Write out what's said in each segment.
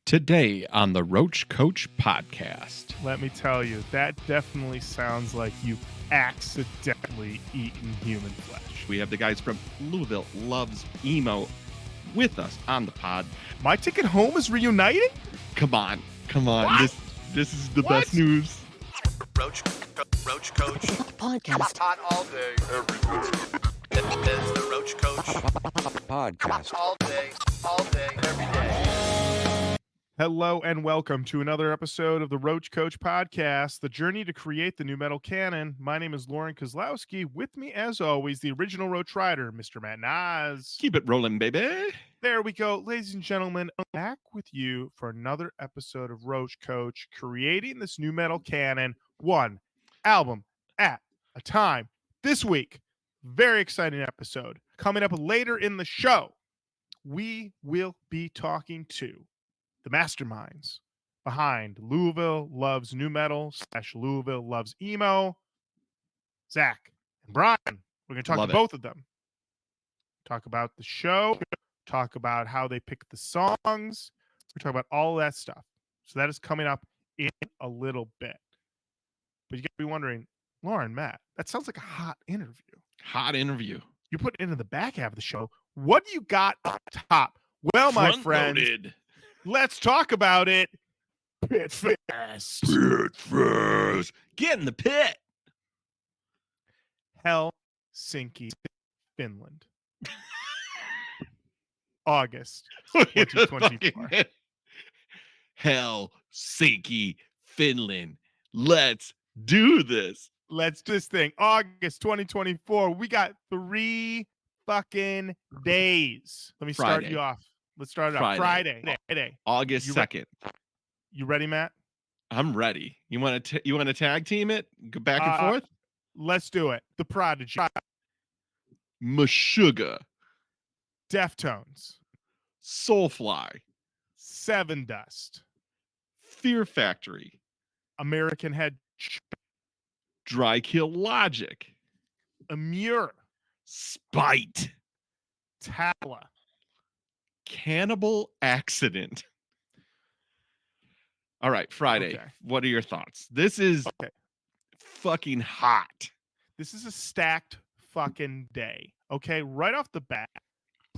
Today on the Roach Koach Podcast. Let me tell you, that definitely sounds like you've accidentally eaten human flesh. We have the guys from Louisville Loves Emo with us on the pod. My Ticket Home is reuniting? Come on. What? This is the What? best news. Roach Koach Podcast. Hot all day, every day. It's the Roach Koach Podcast. all day, every day. Hello and welcome to another episode of the Roach Koach Podcast, the journey to create the nu metal canon. My name is Lorin Kozlowski. With me, as always, the original Roach Rider, Mr. Matt Nas. Keep it rolling, baby. There we go. Ladies and gentlemen, back with you for another episode of Roach Koach, creating this nu metal canon, one album at a time. This week, very exciting episode. Coming up later in the show, we will be talking to the masterminds behind Louisville Loves Nu-Metal / Louisville Loves Emo, Zack and Brian. We're going to talk Love to it. both of them. Talk about the show, talk about how they pick the songs. We're talking about all that stuff. So that is coming up in a little bit. But you got to be wondering, Lorin, Matt, that sounds like a hot interview. Hot interview. You put it into the back half of the show. What do you got up top? Well, my friends, Front-loaded. let's talk about it. PitFest. PitFest. Get in the pit. Helsinki, Finland. August Look at the 2024. fucking- Helsinki, Finland. Let's do this. Let's just think. August 2024. We got 3 fucking days. Let me start Friday. you off. Let's start it off. Friday. Friday. August You re- 2nd. You ready, Matt? I'm ready. You want to tag team it? Go back and Uh, forth? Let's do it. The Prodigy, Meshuggah, Deftones, Soulfly, Seven Dust, Fear Factory, American Head, Dry Kill Logic, Amur, Spite, Tala, Cannibal Accident. All right, Friday. Okay. What are your thoughts? This is Okay. fucking hot. This is a stacked fucking day. Okay, right off the bat,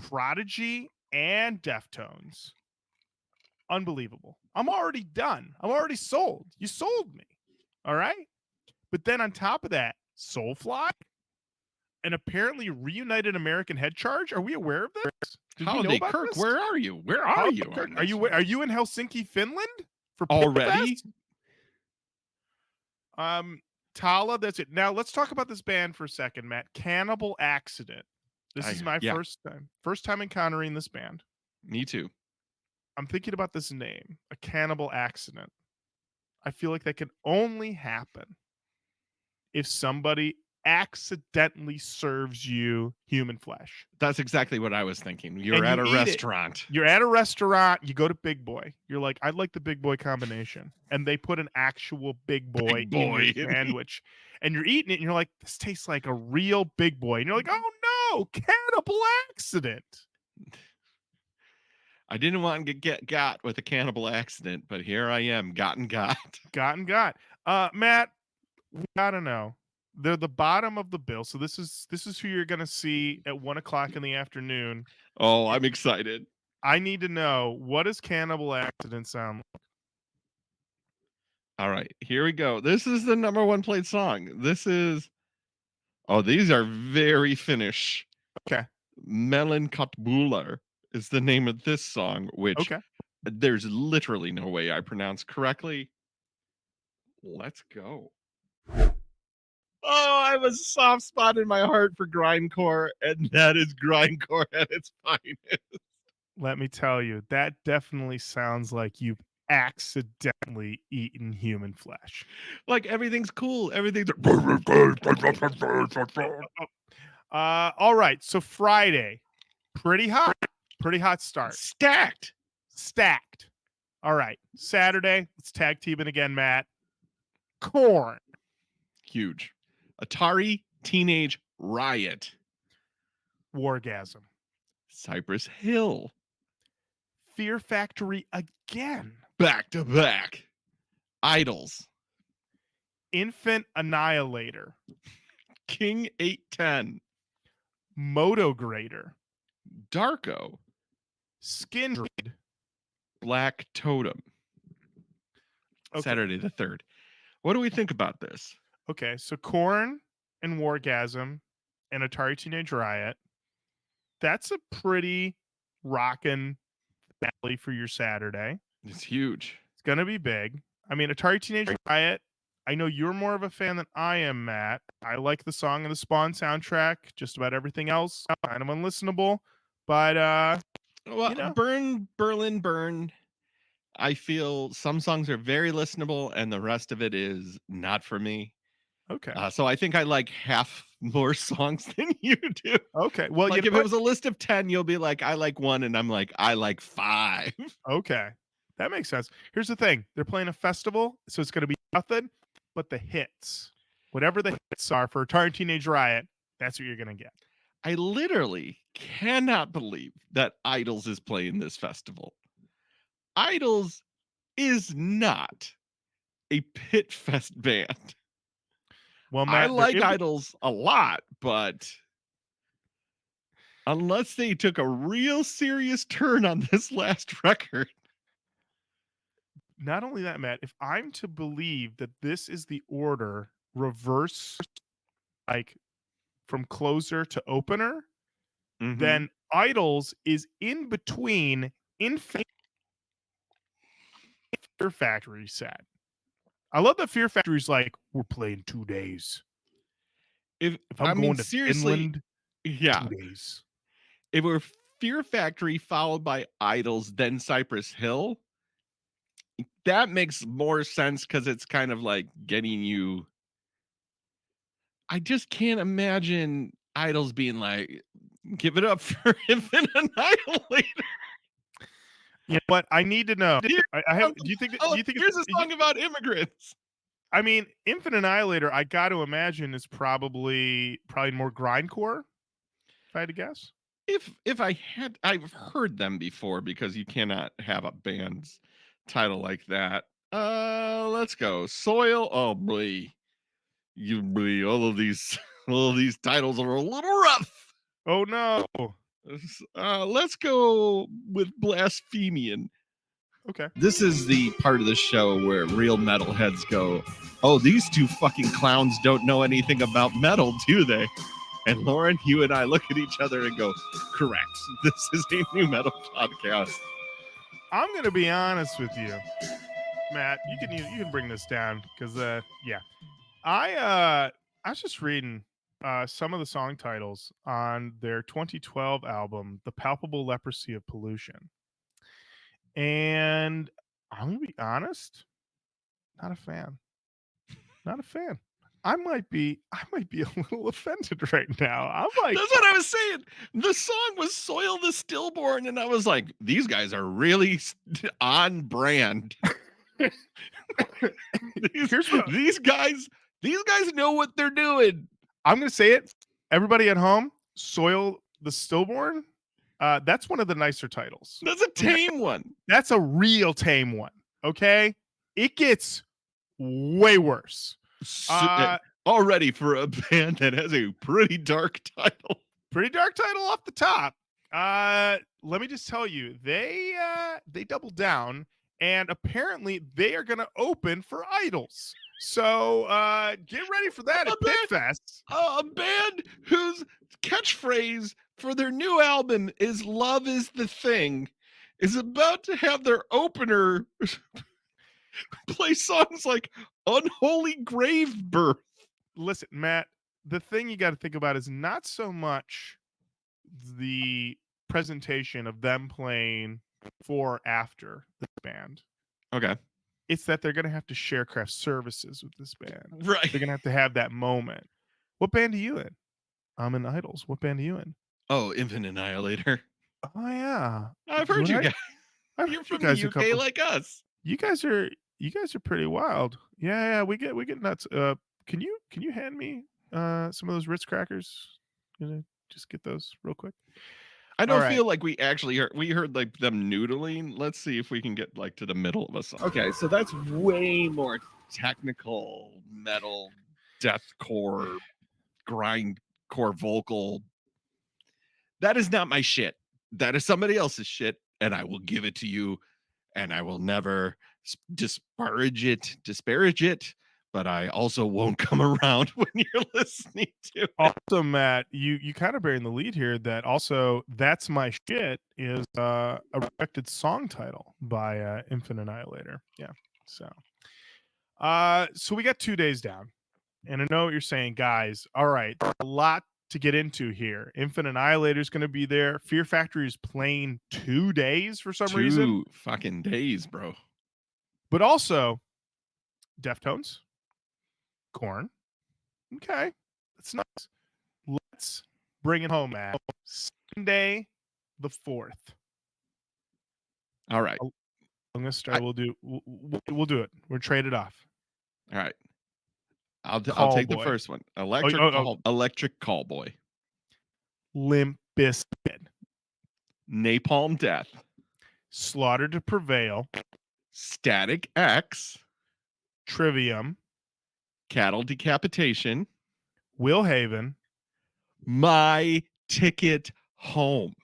Prodigy and Deftones. Unbelievable. I'm already done. I'm already sold. You sold me. All right. But then on top of that, Soulfly and apparently reunited American Head Charge. Are we aware of this? Did we know Holiday about Kirk, this? where are you? Where are Holiday you? Kirk, on Are this you one? are you in Helsinki, Finland for Already? PitFest? Tala, that's it. Now let's talk about this band for a second, Matt. Cannibal Accident. This is my yeah. first time encountering this band. Me too. I'm thinking about this name, a Cannibal Accident. I feel like that can only happen if somebody accidentally serves you human flesh. That's exactly what I was thinking. You're And at you a eat it. restaurant. You're at a restaurant, you go to Big Boy. You're like, I'd like the Big Boy combination. And they put an actual Big Boy, Big Boy. in your sandwich. And you're eating it and you're like, this tastes like a real Big Boy. And you're like, oh no, Cannibal Accident. I didn't want to get got with a cannibal accident, but here I am, got. Got. Matt, we gotta know. They're the bottom of the bill. So this is who you're gonna see at 1:00 in the afternoon. Oh, I'm excited. I need to know, what does Cannibal Accident sound like? All right, here we go. This is the number 1 played song. These are very Finnish. Okay. Melancholia is the name of this song, which Okay. there's literally no way I pronounce correctly. Let's go. Oh, I have a soft spot in my heart for grindcore, and that is grindcore at its finest. Let me tell you, that definitely sounds like you've accidentally eaten human flesh. Like everything's cool. Everything's All right. So Friday, pretty hot start. Stacked. All right. Saturday, let's tag team it again, Matt. Corn. huge. Atari Teenage Riot. Wargasm. Cypress Hill. Fear Factory again. Back to back. Idols. Infant Annihilator. King 810. Motograder. Darko. Skindred. Black Totem. Okay. Saturday the 3rd. What do we think about this? Okay, so Korn and Wargasm and Atari Teenage Riot. That's a pretty rockin' valley for your Saturday. It's huge. It's gonna be big. I mean, Atari Teenage Riot. I know you're more of a fan than I am, Matt. I like the song and the Spawn soundtrack. Just about everything else kind of unlistenable. But Well, you know. Burn, Berlin, Burn. I feel some songs are very listenable and the rest of it is not for me. Okay. So I think I like half more songs than you do. Okay. Well, Like you if know it was a list of 10, you'll be like, I like 1, and I'm like, I like 5. okay. That makes sense. Here's the thing. They're playing a festival, so it's going to be nothing but the hits. Whatever the hits are for Atari Teenage Riot, that's what you're going to get. I literally cannot believe that Idols is playing this festival. Idols is not a PitFest band. Well, Matt, I they're like in- Idols a lot, but unless they took a real serious turn on this last record. Not only that, Matt, if I'm to believe that this is the order reverse, like from closer to opener, then Idols is in between Fear Factory set. I love that Fear Factory's like, we're playing 2 days. if I'm I mean, going to seriously, Finland, yeah, 2 days. if we're Fear Factory followed by Idols, then Cypress Hill, that makes more sense because it's kind of like getting you. I just can't imagine Idols being like, give it up for Infant Annihilator. You know what? I need to know. Here- I have. Do you think? Oh, Do you think? here's a song about immigrants. I mean, Infant Annihilator. I got to imagine is probably more grindcore. If I had to guess. If I've heard them before because you cannot have a band's title like that. Let's go. Soil. Oh boy. All of these titles are a little rough. Oh no. Let's go with Blasphemian. Okay. This is the part of the show where real metalheads go, oh, these two fucking clowns don't know anything about metal, do they? And Lorin, you and I look at each other and go, correct. This is a Nu-Metal podcast. I'm gonna be honest with you, Matt. You can bring this down because yeah, I was just reading some of the song titles on their 2012 album, The Palpable Leprosy of Pollution, and I'm gonna be honest, not a fan. Not a fan. I might be a little offended right now. I'm like, That's what I was saying. The song was Soil the Stillborn, and I was like, these guys are really on brand. these guys know what they're doing. I'm gonna say it. Everybody at home, Soil the Stillborn. That's one of the nicer titles. That's a tame one. That's a real tame one. Okay, it gets way worse. Already for a band that has a pretty dark title. Pretty dark title off the top. Let me just tell you, they doubled down, and apparently they are gonna open for Idols. So get ready for that at PitFest. A band whose catchphrase for their new album is "Love is the Thing" is about to have their opener play songs like Unholy Grave Birth. Listen, Matt, the thing you got to think about is not so much the presentation of them playing for after this band. Okay. It's that they're going to have to share craft services with this band. Right. They're going to have that moment. What band are you in? I'm in Idols. What band are you in? Oh, Infant Annihilator. Oh, yeah. I've heard you guys. I've You're heard from you guys the UK like us. You guys are pretty wild. Yeah, we get nuts. Can you hand me some of those Ritz crackers? Gonna just get those real quick. I All don't right. feel like we actually heard. We heard like them noodling. Let's see if we can get like to the middle of a song. Okay, so that's way more technical metal, deathcore, grindcore vocal. That is not my shit. That is somebody else's shit, and I will give it to you, and I will never disparage it. But I also won't come around when you're listening to it. Also, Matt, you kind of bearing the lead here. That also, That's My Shit is a respected song title by Infant Annihilator. Yeah. So we got 2 days down, and I know what you're saying, guys. All right, a lot to get into here. Infant Annihilator is going to be there. Fear Factory is playing 2 days for some reason, 2 fucking days, bro. but also Deftones, Korn. Okay, that's nice. Let's bring it home, Matt. Sunday the 4th. All right. I'm gonna start. We'll do it. We'll trade it off. All right. I'll Call take the Boy. first one. oh. Electric Callboy. Limp Bizkit, Napalm Death. Slaughter to Prevail, Static X. Trivium, Cattle Decapitation. Will Haven. My Ticket Home.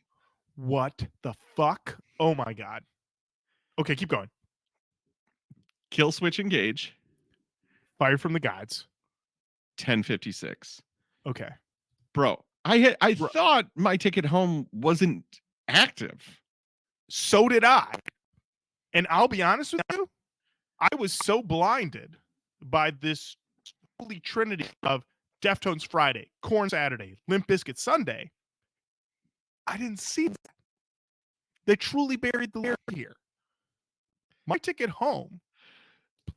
What the fuck? Oh my god. Okay, keep going. Kill Switch Engage. Fire from the Gods. 1056. Okay. Bro, I thought My Ticket Home wasn't active. So did I. And I'll be honest with you, I was so blinded by this holy trinity of Deftones Friday, Korn Saturday, Limp Bizkit Sunday. I didn't see that. They truly buried the lead here. My Ticket Home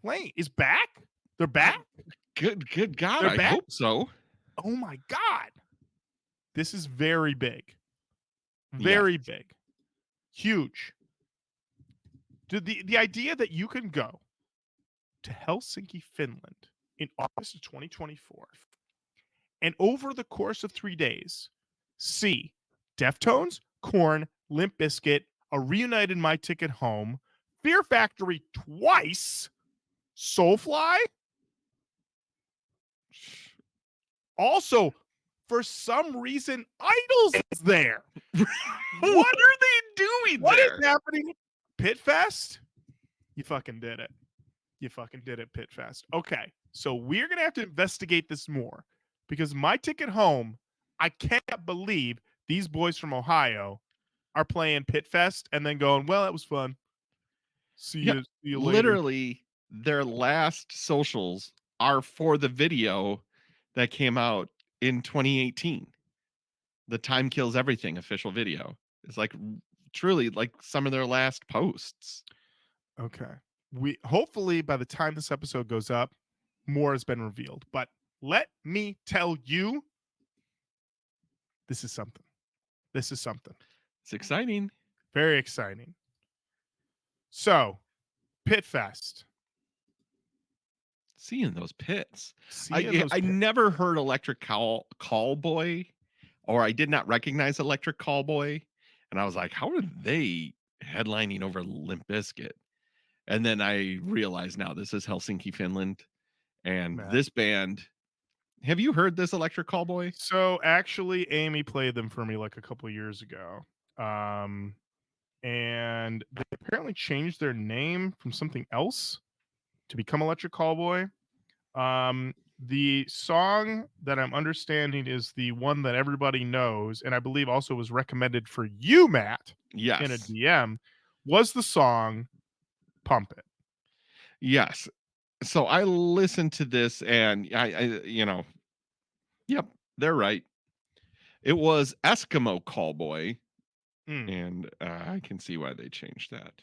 playing is back. They're back. Good God, They're I back? hope so. Oh my god. This is very big. Very big. Huge. The idea that you can go to Helsinki, Finland in August of 2024 and over the course of 3 days see Deftones, Korn, Limp Bizkit, a reunited My Ticket Home, Fear Factory twice, Soulfly. Also, for some reason, Idols is there. What are they doing What there? is happening? PitFest? You fucking did it. You fucking did it, PitFest. Okay, so we're going to have to investigate this more because My Ticket Home, I can't believe these boys from Ohio are playing PitFest and then going, well, that was fun. See you later. Literally, their last socials are for the video that came out in 2018. The Time Kills Everything official video. It's like truly like some of their last posts. Okay. We hopefully by the time this episode goes up, more has been revealed. But let me tell you, this is something. This is something. It's exciting. Very exciting. So, PitFest. Seeing those pits. Seeing those I pits. never heard Electric Callboy, or I did not recognize Electric Callboy. And I was like, how are they headlining over Limp Bizkit? And then I realized now this is Helsinki, Finland. And Matt. this band, have you heard this Electric Callboy? So actually, Amy played them for me like a couple of years ago. And they apparently changed their name from something else to become Electric Callboy. The song that I'm understanding is the one that everybody knows, and I believe also was recommended for you, Matt, Yes. in a DM, was the song Pump It. Yes. So I listened to this and I yep, they're right. It was Eskimo Callboy. And I can see why they changed that.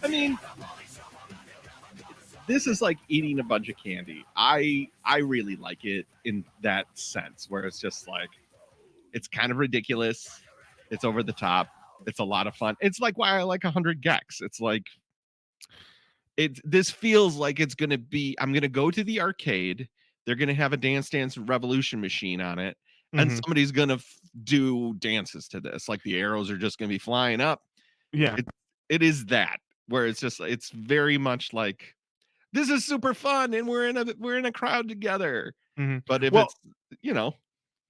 I mean, this is like eating a bunch of candy. I really like it in that sense where it's just like, it's kind of ridiculous. It's over the top. It's a lot of fun. It's like why I like 100 Gex. It's like, this feels like it's going to be, I'm going to go to the arcade. They're going to have a Dance Dance Revolution machine on it. and Mhm. somebody's gonna do dances to this. Like the arrows are just gonna be flying up. Yeah. It is that where it's very much like this is super fun and we're in a crowd together. Mhm. But if Well, it's you know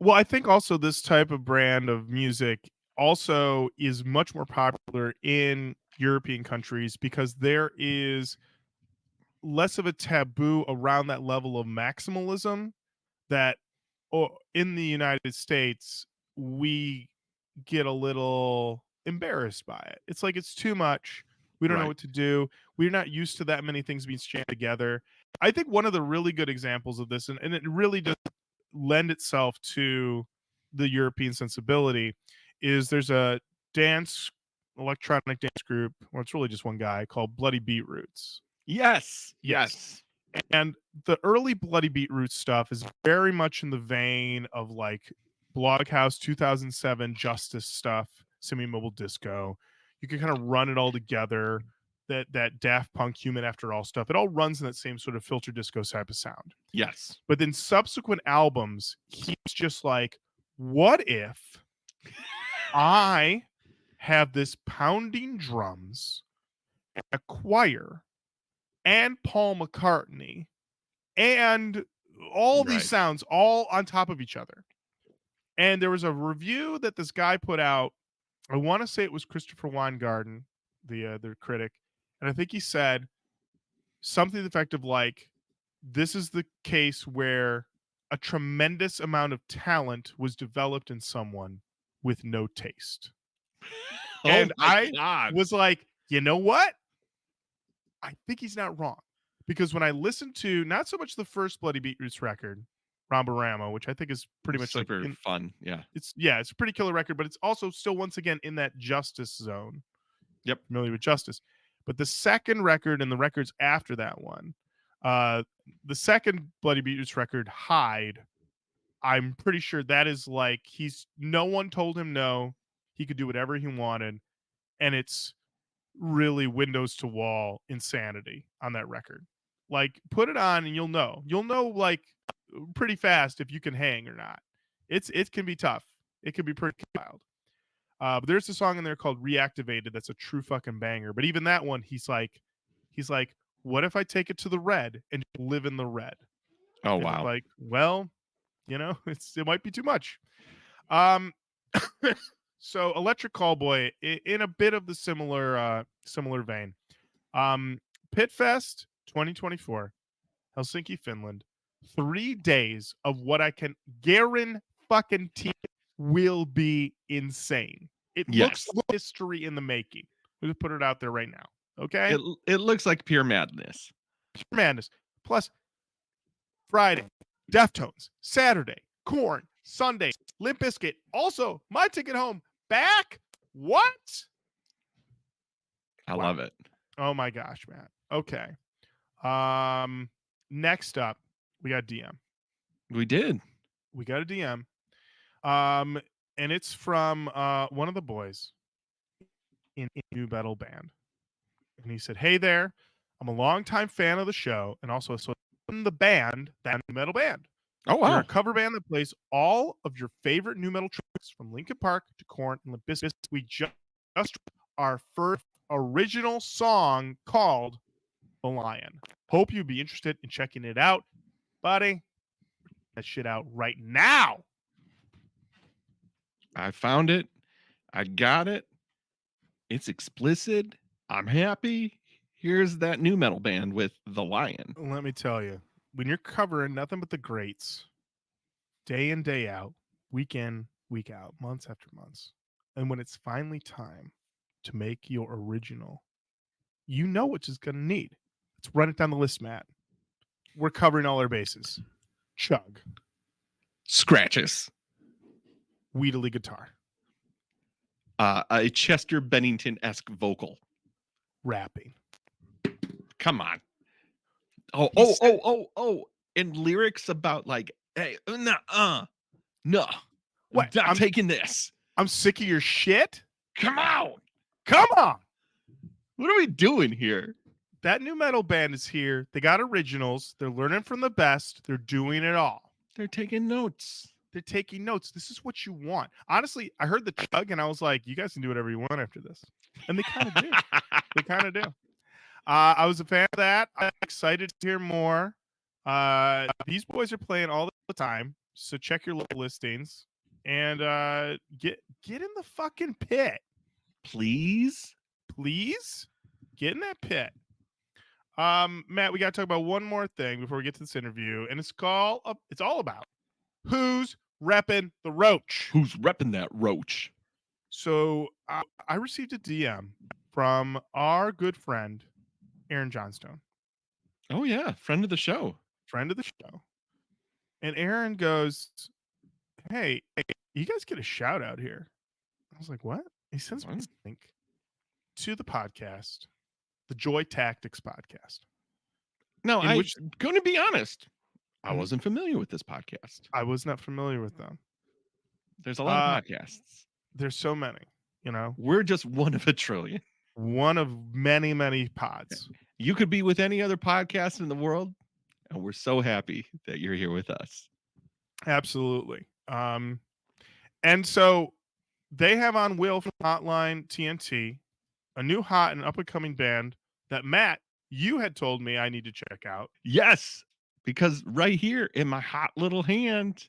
Well, I think also this type of brand of music also is much more popular in European countries because there is less of a taboo around that level of maximalism that in the United States we get a little embarrassed by it. It's like it's too much. We don't know right, what to do. We're not used to that many things being jammed together. I think one of the really good examples of this, and it really does lend itself to the European sensibility, is there's a electronic dance group, well, it's really just one guy called Bloody Beetroots. yes, Yes. yes, And the early Bloody Beetroots stuff is very much in the vein of like Bloghouse 2007 Justice stuff, semi-mobile disco. You can kind of run it all together. That Daft Punk Human After All stuff. It all runs in that same sort of filter disco type of sound. yes. But then subsequent albums, he's just like, what if I have this pounding drums, a choir, and Paul McCartney, and all these Right. sounds all on top of each other? And there was a review that this guy put out. I want to say it was Christopher Weingarten, the critic, and I think he said something to the effect of like, this is the case where a tremendous amount of talent was developed in someone with no taste. And I God. was like, you know what? I think he's not wrong. Because when I listened to not so much the first Bloody Beetroots record, Rama, which I think is pretty much super like fun. Yeah. it's a pretty killer record, but it's also still once again in that Justice zone. Yep. Familiar with Justice. But the second record and the records after that one, the second Bloody Beetroots record, Hide, I'm pretty sure that is like no one told him no. He could do whatever he wanted. And it's really windows to wall insanity on that record. Like, put it on and you'll know. You'll know like pretty fast if you can hang or not. It can be tough. It can be pretty wild. But there's a song in there called Reactivated that's a true fucking banger. But even that one, he's like, what if I take it to the red and live in the red? Oh And wow. like, well, it might be too much. So Electric Callboy in a bit of the similar vein. PitFest 2024, Helsinki, Finland. 3 days of what I can guarantee will be insane. It looks Yes. like history in the making. We'll put it out there right now. Okay? It looks like pure madness. Pure madness. Plus Friday, Deftones. Saturday, Korn. Sunday, Limp Bizkit. Also, my ticket home back. What? I Wow. love it. Oh my gosh, Matt. Okay. Next up, we got DM. We did. We got a DM. And it's from one of the boys in Nu-Metal band. And he said, "Hey there, I'm a longtime fan of the show and also in the band, that Nu-Metal band. Oh We're wow. a cover band that plays all of your favorite Nu-Metal tracks from Linkin Park to Korn and Limp Bizkit. We just our first original song called The Lion. Hope you'd be interested in checking it out, buddy. That shit out right now." I found it. I got it. It's explicit. I'm happy. Here's that Nu-Metal band with The Lion. Let me tell you, when you're covering nothing but the greats, day in, day out, week in, week out, months after months, and when it's finally time to make your original, you know what it's going to need. Let's run it down the list, Matt. We're covering all our bases. Chug. Scratches. Wheedly guitar. A Chester Bennington-esque vocal. Rapping. Come on. Oh. And lyrics about like, hey, no. What? I'm taking this. I'm sick of your shit. Come on. Come on. What are we doing here? That Nu-Metal band is here. They got originals. They're learning from the best. They're doing it all. They're taking notes. They're taking notes. This is what you want. Honestly, I heard the chug and I was like, you guys can do whatever you want after this. And they kind of do. They kind of do. I was a fan of that. I'm excited to hear more. These boys are playing all the time. So check your local listings and get in the fucking pit. Please. Get in that pit. Matt, we got to talk about one more thing before we get to this interview, and it's all about who's repping the Roach. Who's repping that Roach? So I received a DM from our good friend Aaron Johnstone. Oh yeah, friend of the show. And Aaron goes, "Hey, you guys get a shout out here." I was like, "What?" He sends me this link to the podcast, the Joy Tactics podcast. No, I'm which- going to be honest. I Mhm. wasn't familiar with this podcast. I was not familiar with them. There's a lot of podcasts. There's so many, you know. We're just one of a trillion. One of many, many pods. You could be with any other podcast in the world, and we're so happy that you're here with us. Absolutely. And so they have on Will from Hotline TNT, a new hot and up-and-coming band that Matt, you had told me I need to check out. Yes, because right here in my hot little hand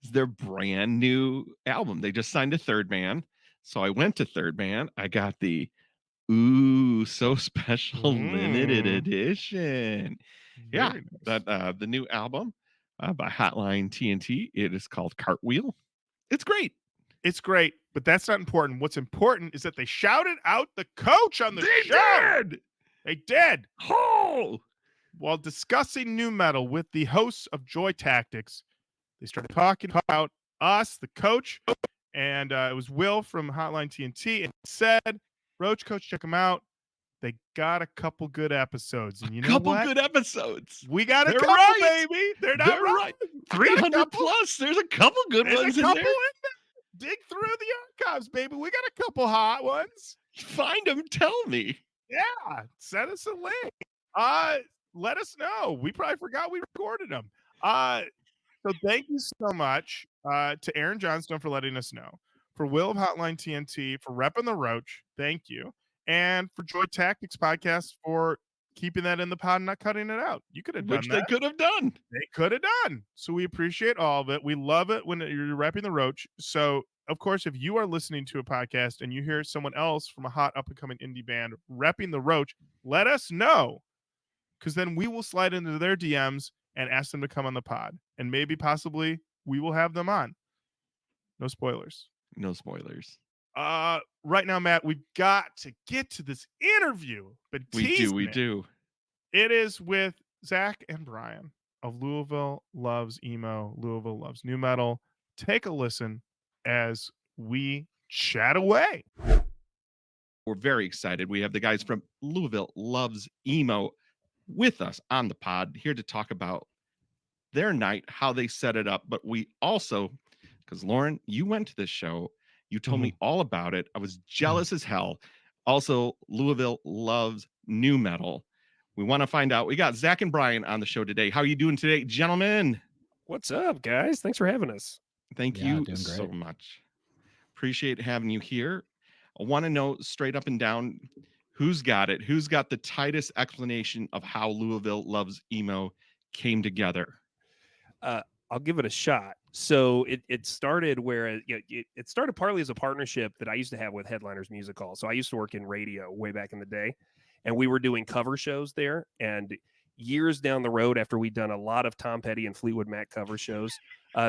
is their brand new album. They just signed a third man. So I went to third man. I got the so special limited edition. Yeah, Very nice. that the new album by Hotline TNT. It is called Cartwheel. It's great. It's great, but that's not important. What's important is that they shouted out the coach on the show. They did. Oh, While discussing nu-metal with the hosts of Joy Tactics, they started talking about us, the coach, and it was Will from Hotline TNT, and said, "Roach Koach, check them out. They got a couple good episodes, and you know what? good episodes. We got a They're couple, right. baby. They're not They're wrong. right. We got a 300 couple. plus. There's a couple good There's ones a in couple there. in there. Dig through the archives, baby. We got a couple hot ones. Find them. Tell me. Yeah, send us a link. Let us know. We probably forgot we recorded them. So thank you so much to Aaron Johnstone for letting us know. For Will of Hotline TNT for repping the Roach, thank you. And for Joy Tactics Podcast for keeping that in the pod and not cutting it out. You could have done Which that. they could have done. They could have done. So we appreciate all of it. We love it when you're repping the Roach. So, of course, if you are listening to a podcast and you hear someone else from a hot up-and-coming indie band repping the Roach, let us know. Because then we will slide into their DMs and ask them to come on the pod. And maybe, possibly, we will have them on. No spoilers. No spoilers. Right now, Matt, we've got to get to this interview. But We do. It is with Zack and Brian of Louisville Loves Emo, Louisville Loves Nu-Metal. Take a listen as we chat away. We're very excited. We have the guys from Louisville Loves Emo with us on the pod here to talk about their night, how they set it up. But we also, because Lorin, you went to this show, you told me all about it. I was jealous as hell. Also, Louisville Loves Nu-Metal. We want to find out. We got Zack and Brian on the show today. How are you doing today, gentlemen? What's up, guys? Thanks for having us. Thank Yeah, you doing so great. much. Appreciate having you here. I want to know straight up and down who's got it, who's got the tightest explanation of how Louisville Loves Emo came together. I'll give it a shot. So it started where it started partly as a partnership that I used to have with Headliners Music Hall. So I used to work in radio way back in the day, and we were doing cover shows there. And years down the road, after we'd done a lot of Tom Petty and Fleetwood Mac cover shows,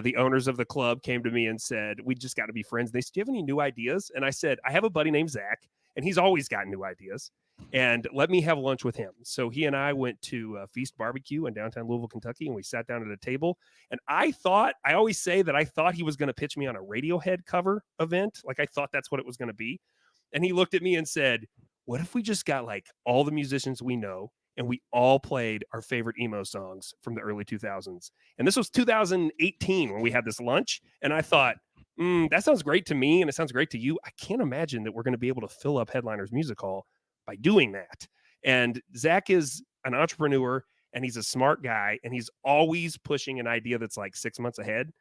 the owners of the club came to me and said, "We just got to be friends." They said, "Do you have any new ideas?" And I said, "I have a buddy named Zack, and he's always got new ideas. And let me have lunch with him." So he and I went to Feast Barbecue in downtown Louisville, Kentucky, and we sat down at a table. And I always say that I thought he was going to pitch me on a Radiohead cover event. Like I thought that's what it was going to be. And he looked at me and said, "What if we just got like all the musicians we know and we all played our favorite emo songs from the early 2000s?" And this was 2018 when we had this lunch. And I thought, that sounds great to me. And it sounds great to you. I can't imagine that we're going to be able to fill up Headliners Music Hall by doing that. And Zack is an entrepreneur and he's a smart guy and he's always pushing an idea that's like 6 months ahead.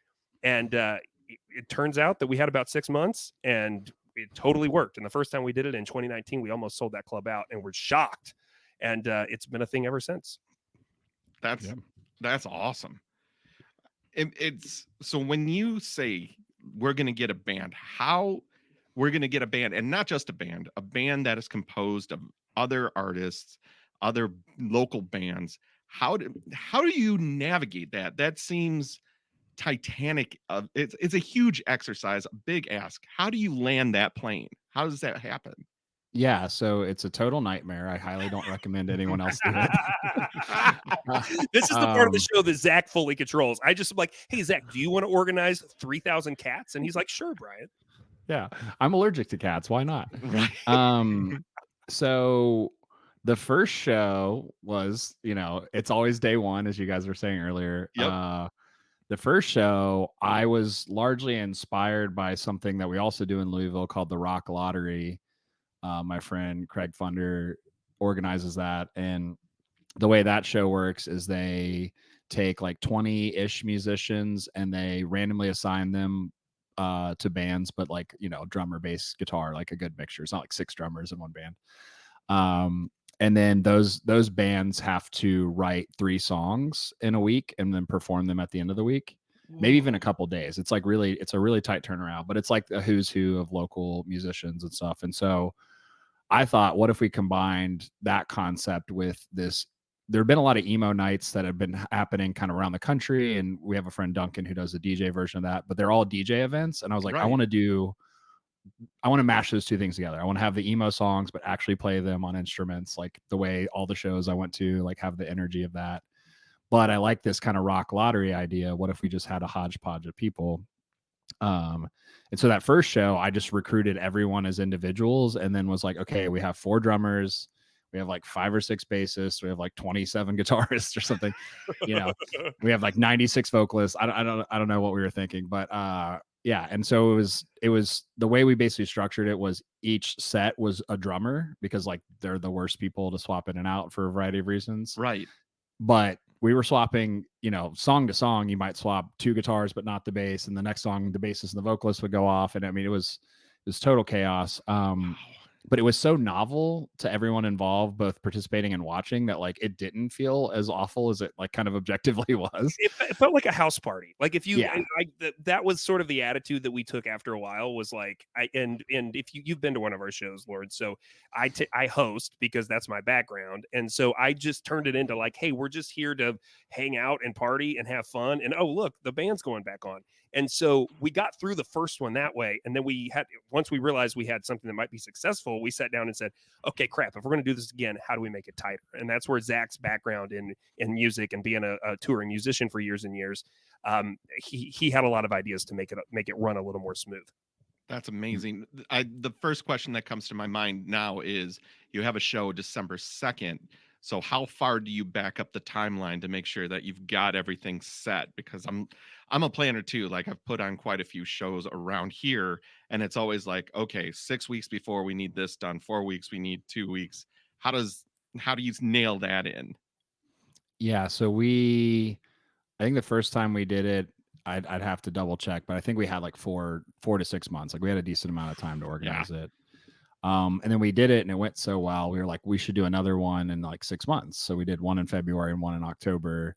And it turns out that we had about 6 months, and it totally worked. And the first time we did it in 2019, we almost sold that club out, and we're shocked. And it's been a thing ever since. That's awesome. It's so when you say we're going to get a band, how we're going to get a band, and not just a band that is composed of other artists, other local bands. How do you navigate that? That seems titanic. It's a huge exercise, a big ask. How do you land that plane? How does that happen? Yeah, so it's a total nightmare. I highly don't recommend anyone else do it. This is the part of the show that Zach fully controls. I just am like, hey, Zach, do you want to organize 3,000 cats? And he's like, sure, Brian. Yeah, I'm allergic to cats. Why not? Right. So the first show was, it's always day one, as you guys were saying earlier. Yep. The first show, I was largely inspired by something that we also do in Louisville called the Rock Lottery. My friend Craig Funder organizes that. And the way that show works is they take like 20-ish musicians and they randomly assign them to bands, but like, drummer, bass, guitar, like a good mixture. It's not like 6 drummers in one band. And then those bands have to write 3 songs in a week and then perform them at the end of the week. Maybe even a couple days. It's like it's a really tight turnaround, but it's like a who's who of local musicians and stuff. And so I thought, what if we combined that concept with this? There have been a lot of emo nights that have been happening kind of around the country. And we have a friend, Duncan, who does the DJ version of that, but they're all DJ events. And I was like, Right. I want to mash those two things together. I want to have the emo songs, but actually play them on instruments, like the way all the shows I went to, like have the energy of that. But I like this kind of rock lottery idea. What if we just had a hodgepodge of people? And so that first show, I just recruited everyone as individuals and then was like, okay, we have 4 drummers. We have like 5 or 6 bassists. We have like 27 guitarists or something. We have like 96 vocalists. I don't know what we were thinking, but yeah. And so it was the way we basically structured it was each set was a drummer because like they're the worst people to swap in and out for a variety of reasons. Right. But we were swapping, song to song. You might swap 2 guitars, but not the bass. And the next song, the bassist and the vocalist would go off. And I mean, it was total chaos. But it was so novel to everyone involved, both participating and watching, that like it didn't feel as awful as it like kind of objectively was. It felt like a house party. Like if you, Yeah. that was sort of the attitude that we took after a while. Was like, and if you've been to one of our shows, Lord, so I host because that's my background, and so I just turned it into like, hey, we're just here to hang out and party and have fun, and oh look, the band's going back on. And so we got through the first one that way. And then once we realized we had something that might be successful, we sat down and said, okay, crap, if we're going to do this again, how do we make it tighter? And that's where Zach's background in music and being a touring musician for years and years, he had a lot of ideas to make it run a little more smooth. That's amazing. The first question that comes to my mind now is you have a show December 2nd. So how far do you back up the timeline to make sure that you've got everything set? Because I'm a planner too. Like I've put on quite a few shows around here, and it's always like, okay, 6 weeks before we need this done, 4 weeks, we need 2 weeks. How do you nail that in? Yeah. So I think the first time we did it, I'd have to double check, but I think we had like 4 to 6 months. Like we had a decent amount of time to organize it. And then we did it and it went so well. We were like, we should do another one in like 6 months. So we did one in February and one in October.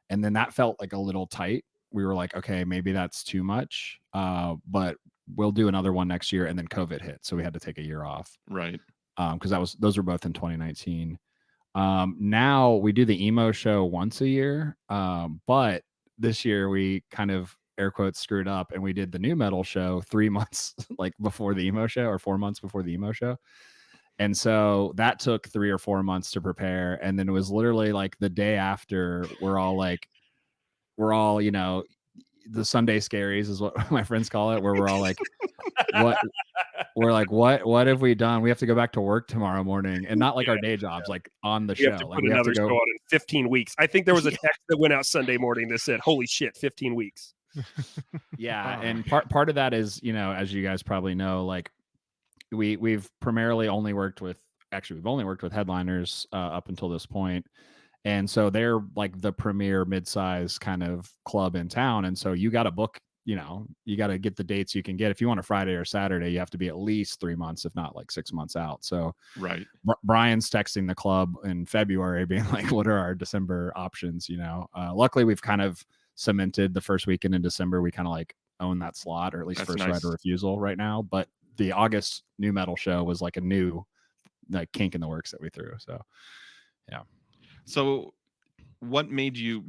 And then that felt like a little tight. We were like, okay, maybe that's too much. But we'll do another one next year. And then COVID hit. So we had to take a year off. Right. Because those were both in 2019. Now we do the emo show once a year. But this year we kind of air quotes screwed up and we did the Nu-Metal show 3 months like before the emo show, or 4 months before the emo show. And so that took 3 or 4 months to prepare. And then it was literally like the day after, we're all the Sunday scaries is what my friends call it, where we're all like, what have we done? We have to go back to work tomorrow morning, and not like our day jobs, like on the show. Have to like put another show on in 15 weeks. I think there was a text that went out Sunday morning that said, holy shit, 15 weeks. Yeah. And part of that is, as you guys probably know, like we've primarily only worked with headliners up until this point. And so they're like the premier mid-size kind of club in town. And so you got to book you got to get the dates you can get. If you want a Friday or Saturday, you have to be at least 3 months, if not like 6 months out. So Right. Brian's texting the club in February being like, what are our December options? Luckily we've kind of cemented the first weekend in December. We kind of like own that slot, or at least That's first nice. right of refusal right now. But the August Nu-Metal show was like a new like kink in the works that we threw. So yeah. So what made you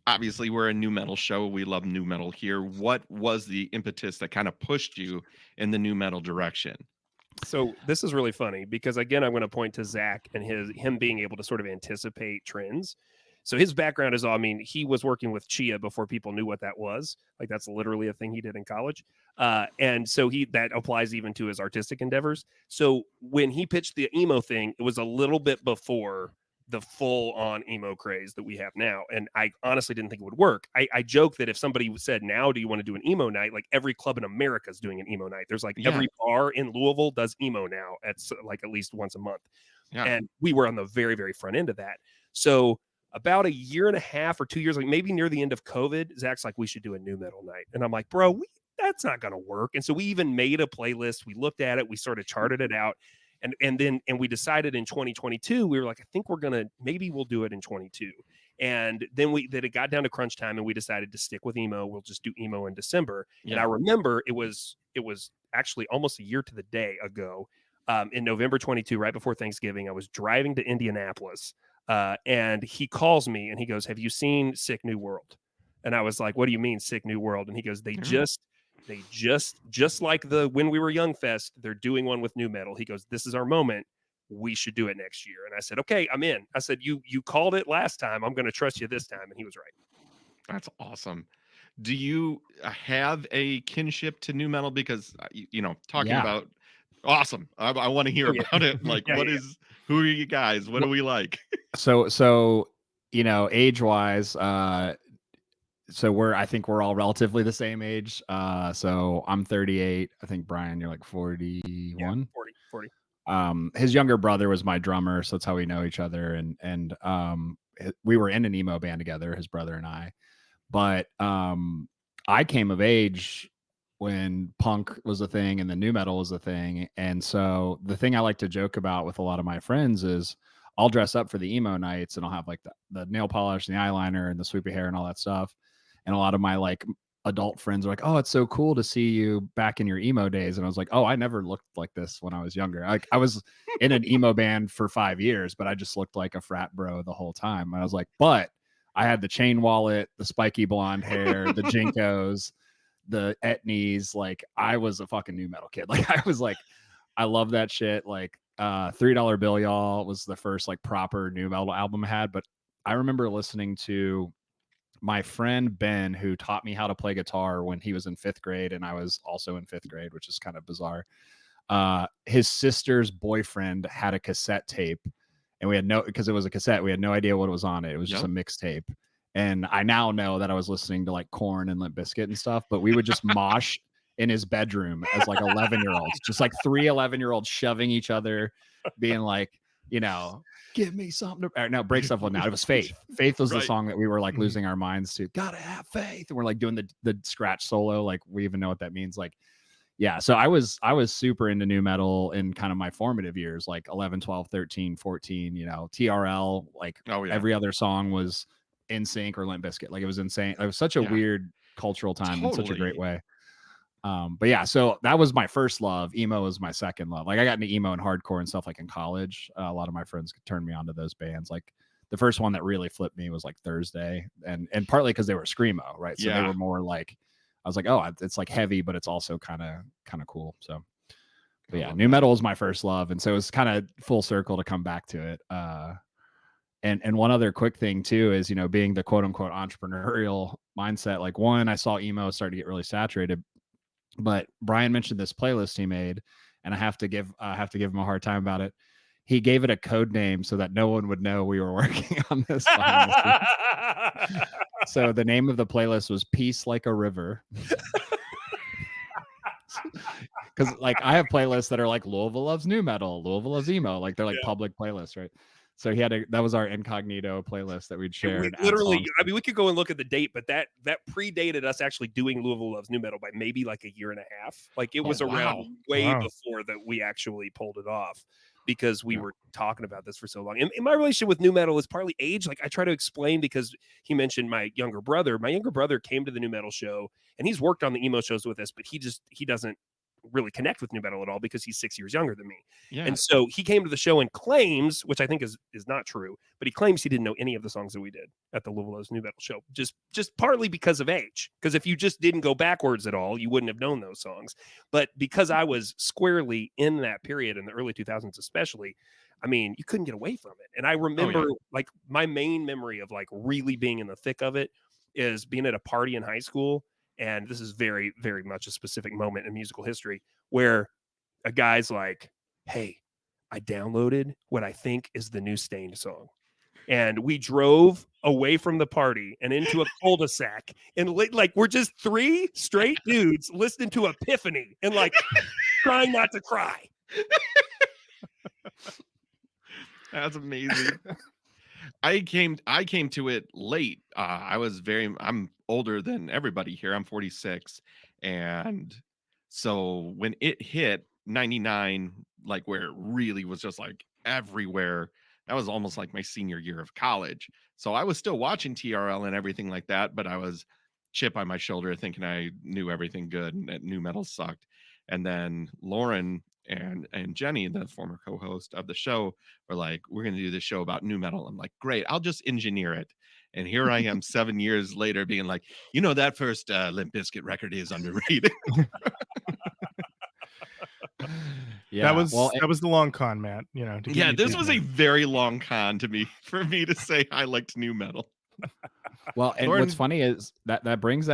obviously we're a Nu-Metal show, we love Nu-Metal here. What was the impetus that kind of pushed you in the Nu-Metal direction? So this is really funny because again, I'm going to point to Zack and him being able to sort of anticipate trends. So his background is, he was working with Chia before people knew what that was. Like that's literally a thing he did in college. And so that applies even to his artistic endeavors. So when he pitched the emo thing, it was a little bit before the full on emo craze that we have now. And I honestly didn't think it would work. I joke that if somebody said, now, do you want to do an emo night? Like every club in America is doing an emo night. There's like every bar in Louisville does emo now at like at least once a month. Yeah. And we were on the very, very front end of that. So about a year and a half or 2 years, like maybe near the end of COVID, Zach's like, we should do a Nu-Metal night. And I'm like, bro, that's not going to work. And so we even made a playlist. We looked at it. We sort of charted it out. And then we decided in 2022, we were like, I think maybe we'll do it in 22. And then it got down to crunch time and we decided to stick with emo. We'll just do emo in December. Yeah. And I remember it was actually almost a year to the day ago, in November 22, right before Thanksgiving. I was driving to Indianapolis and he calls me and he goes, have you seen Sick New World? And I was like, what do you mean Sick New World? And he goes, they just like the When We Were Young Fest, they're doing one with Nu-Metal. He goes, this is our moment. We should do it next year. And I said, okay, I'm in. I said, you called it last time. I'm going to trust you this time. And he was right. That's awesome. Do you have a kinship to Nu-Metal? Because, talking about awesome. I want to hear about it. Like, who are you guys? What do we like? So, age wise, so I think we're all relatively the same age. So I'm 38. I think Brian, you're like 41. Yeah, 40. His younger brother was my drummer, so that's how we know each other. And we were in an emo band together, his brother and I. But I came of age when punk was a thing and the Nu-Metal was a thing. And so the thing I like to joke about with a lot of my friends is I'll dress up for the emo nights and I'll have like the nail polish and the eyeliner and the swoopy hair and all that stuff. And a lot of my like adult friends are like, oh, it's so cool to see you back in your emo days. And I was like, oh, I never looked like this when I was younger. Like I was in an emo band for 5 years, but I just looked like a frat bro the whole time. And I was like, but I had the chain wallet, the spiky blonde hair, the Jinkos, the etnies. Like I was a fucking Nu-Metal kid. Like I was like, I love that shit. Like $3 Bill Y'all was the first like proper Nu-Metal album I had. But I remember listening to my friend Ben, who taught me how to play guitar when he was in 5th grade, and I was also in 5th grade, which is kind of bizarre. His sister's boyfriend had a cassette tape, and we had because it was a cassette, we had no idea what was on it. It was just a mixtape. And I now know that I was listening to like Korn and Limp Bizkit and stuff, but we would just mosh in his bedroom as like 11-year-olds, just like 3 11-year-olds shoving each other, being like, give me something to no break stuff on now. It was Faith. Faith was the song that we were like losing our minds to. Gotta have faith. And we're like doing the scratch solo. Like we even know what that means. Like, yeah. So I was super into Nu-Metal in kind of my formative years, like 11, 12, 13, 14, TRL, like every other song was NSYNC or Limp Bizkit. Like it was insane. It was such a weird cultural time in such a great way. But yeah, so that was my first love. Emo was my second love. Like I got into emo and hardcore and stuff like in college. A lot of my friends turned me on to those bands. Like the first one that really flipped me was like Thursday, and partly because they were screamo, right? So they were more like, I was like, oh, it's like heavy, but it's also kind of cool. So, but yeah, Nu-Metal was my first love, and so it was kind of full circle to come back to it. And one other quick thing too is, being the quote unquote entrepreneurial mindset. Like one, I saw emo start to get really saturated. But Brian mentioned this playlist he made, and I have to give him a hard time about it. He gave it a code name so that no one would know we were working on this. So the name of the playlist was Peace Like a River. Because like I have playlists that are like Louisville Loves Nu-Metal, Louisville Loves Emo, like they're like public playlists, right? So that was our incognito playlist that we'd shared. We literally, I mean, we could go and look at the date, but that predated us actually doing Louisville Loves Nu-Metal by maybe like a year and a half. Like it was around way before that we actually pulled it off, because we were talking about this for so long. And my relationship with Nu-Metal is partly age. Like I try to explain, because he mentioned my younger brother. My younger brother came to the Nu-Metal show, and he's worked on the emo shows with us, but he doesn't really connect with Nu-Metal at all because he's 6 years younger than me. Yeah. And so he came to the show and claims, which I think is not true, but he claims he didn't know any of the songs that we did at the Louisville Loves Nu-Metal show, just partly because of age. Because if you just didn't go backwards at all, you wouldn't have known those songs. But because I was squarely in that period in the early 2000s, especially, I mean, you couldn't get away from it. And I remember like my main memory of like really being in the thick of it is being at a party in high school. And this is very, very much a specific moment in musical history where a guy's like, hey, I downloaded what I think is the new Stained song. And we drove away from the party and into a cul-de-sac. And like, we're just three straight dudes listening to Epiphany and like trying not to cry. That's amazing. I came to it late. I'm older than everybody here. I'm 46. And so when it hit 99, like where it really was just like everywhere, that was almost like my senior year of college. So I was still watching TRL and everything like that, but I was chip on my shoulder thinking I knew everything good and that Nu-Metal sucked. And then Lorin and Jenny, the former co-host of the show, were like, we're going to do this show about Nu-Metal. I'm like, great, I'll just engineer it. And here I am 7 years later being like, that first Limp Bizkit record is underrated. That was the long con, Matt. This was a very long con for me to say I liked Nu-Metal. Well, and what's funny is that kind of brings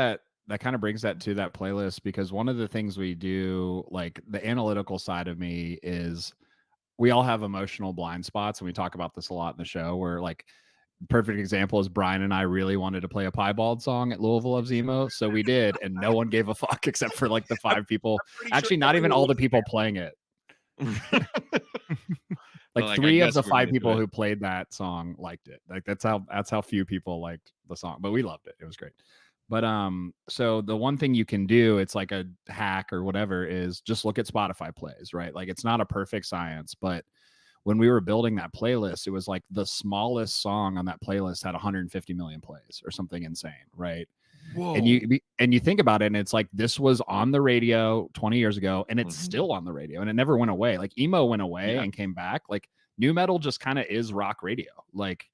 that to that playlist, because one of the things we do, like the analytical side of me, is we all have emotional blind spots, and we talk about this a lot in the show, where like perfect example is Brian and I really wanted to play a Piebald song at Louisville Loves Emo, so we did, and no one gave a fuck except for like the 5 people, actually not even all the people playing it. Like 3 of the 5 people who played that song liked it. Like that's how few people liked the song, but we loved it. It was great. But so the one thing you can do, it's like a hack or whatever, is just look at Spotify plays, right? Like it's not a perfect science, but when we were building that playlist, it was like the smallest song on that playlist had 150 million plays or something insane, right? Whoa. And you think about it, and it's like this was on the radio 20 years ago, and it's still on the radio, and it never went away. Like emo went away and came back. Like Nu-Metal just kind of is rock radio. Like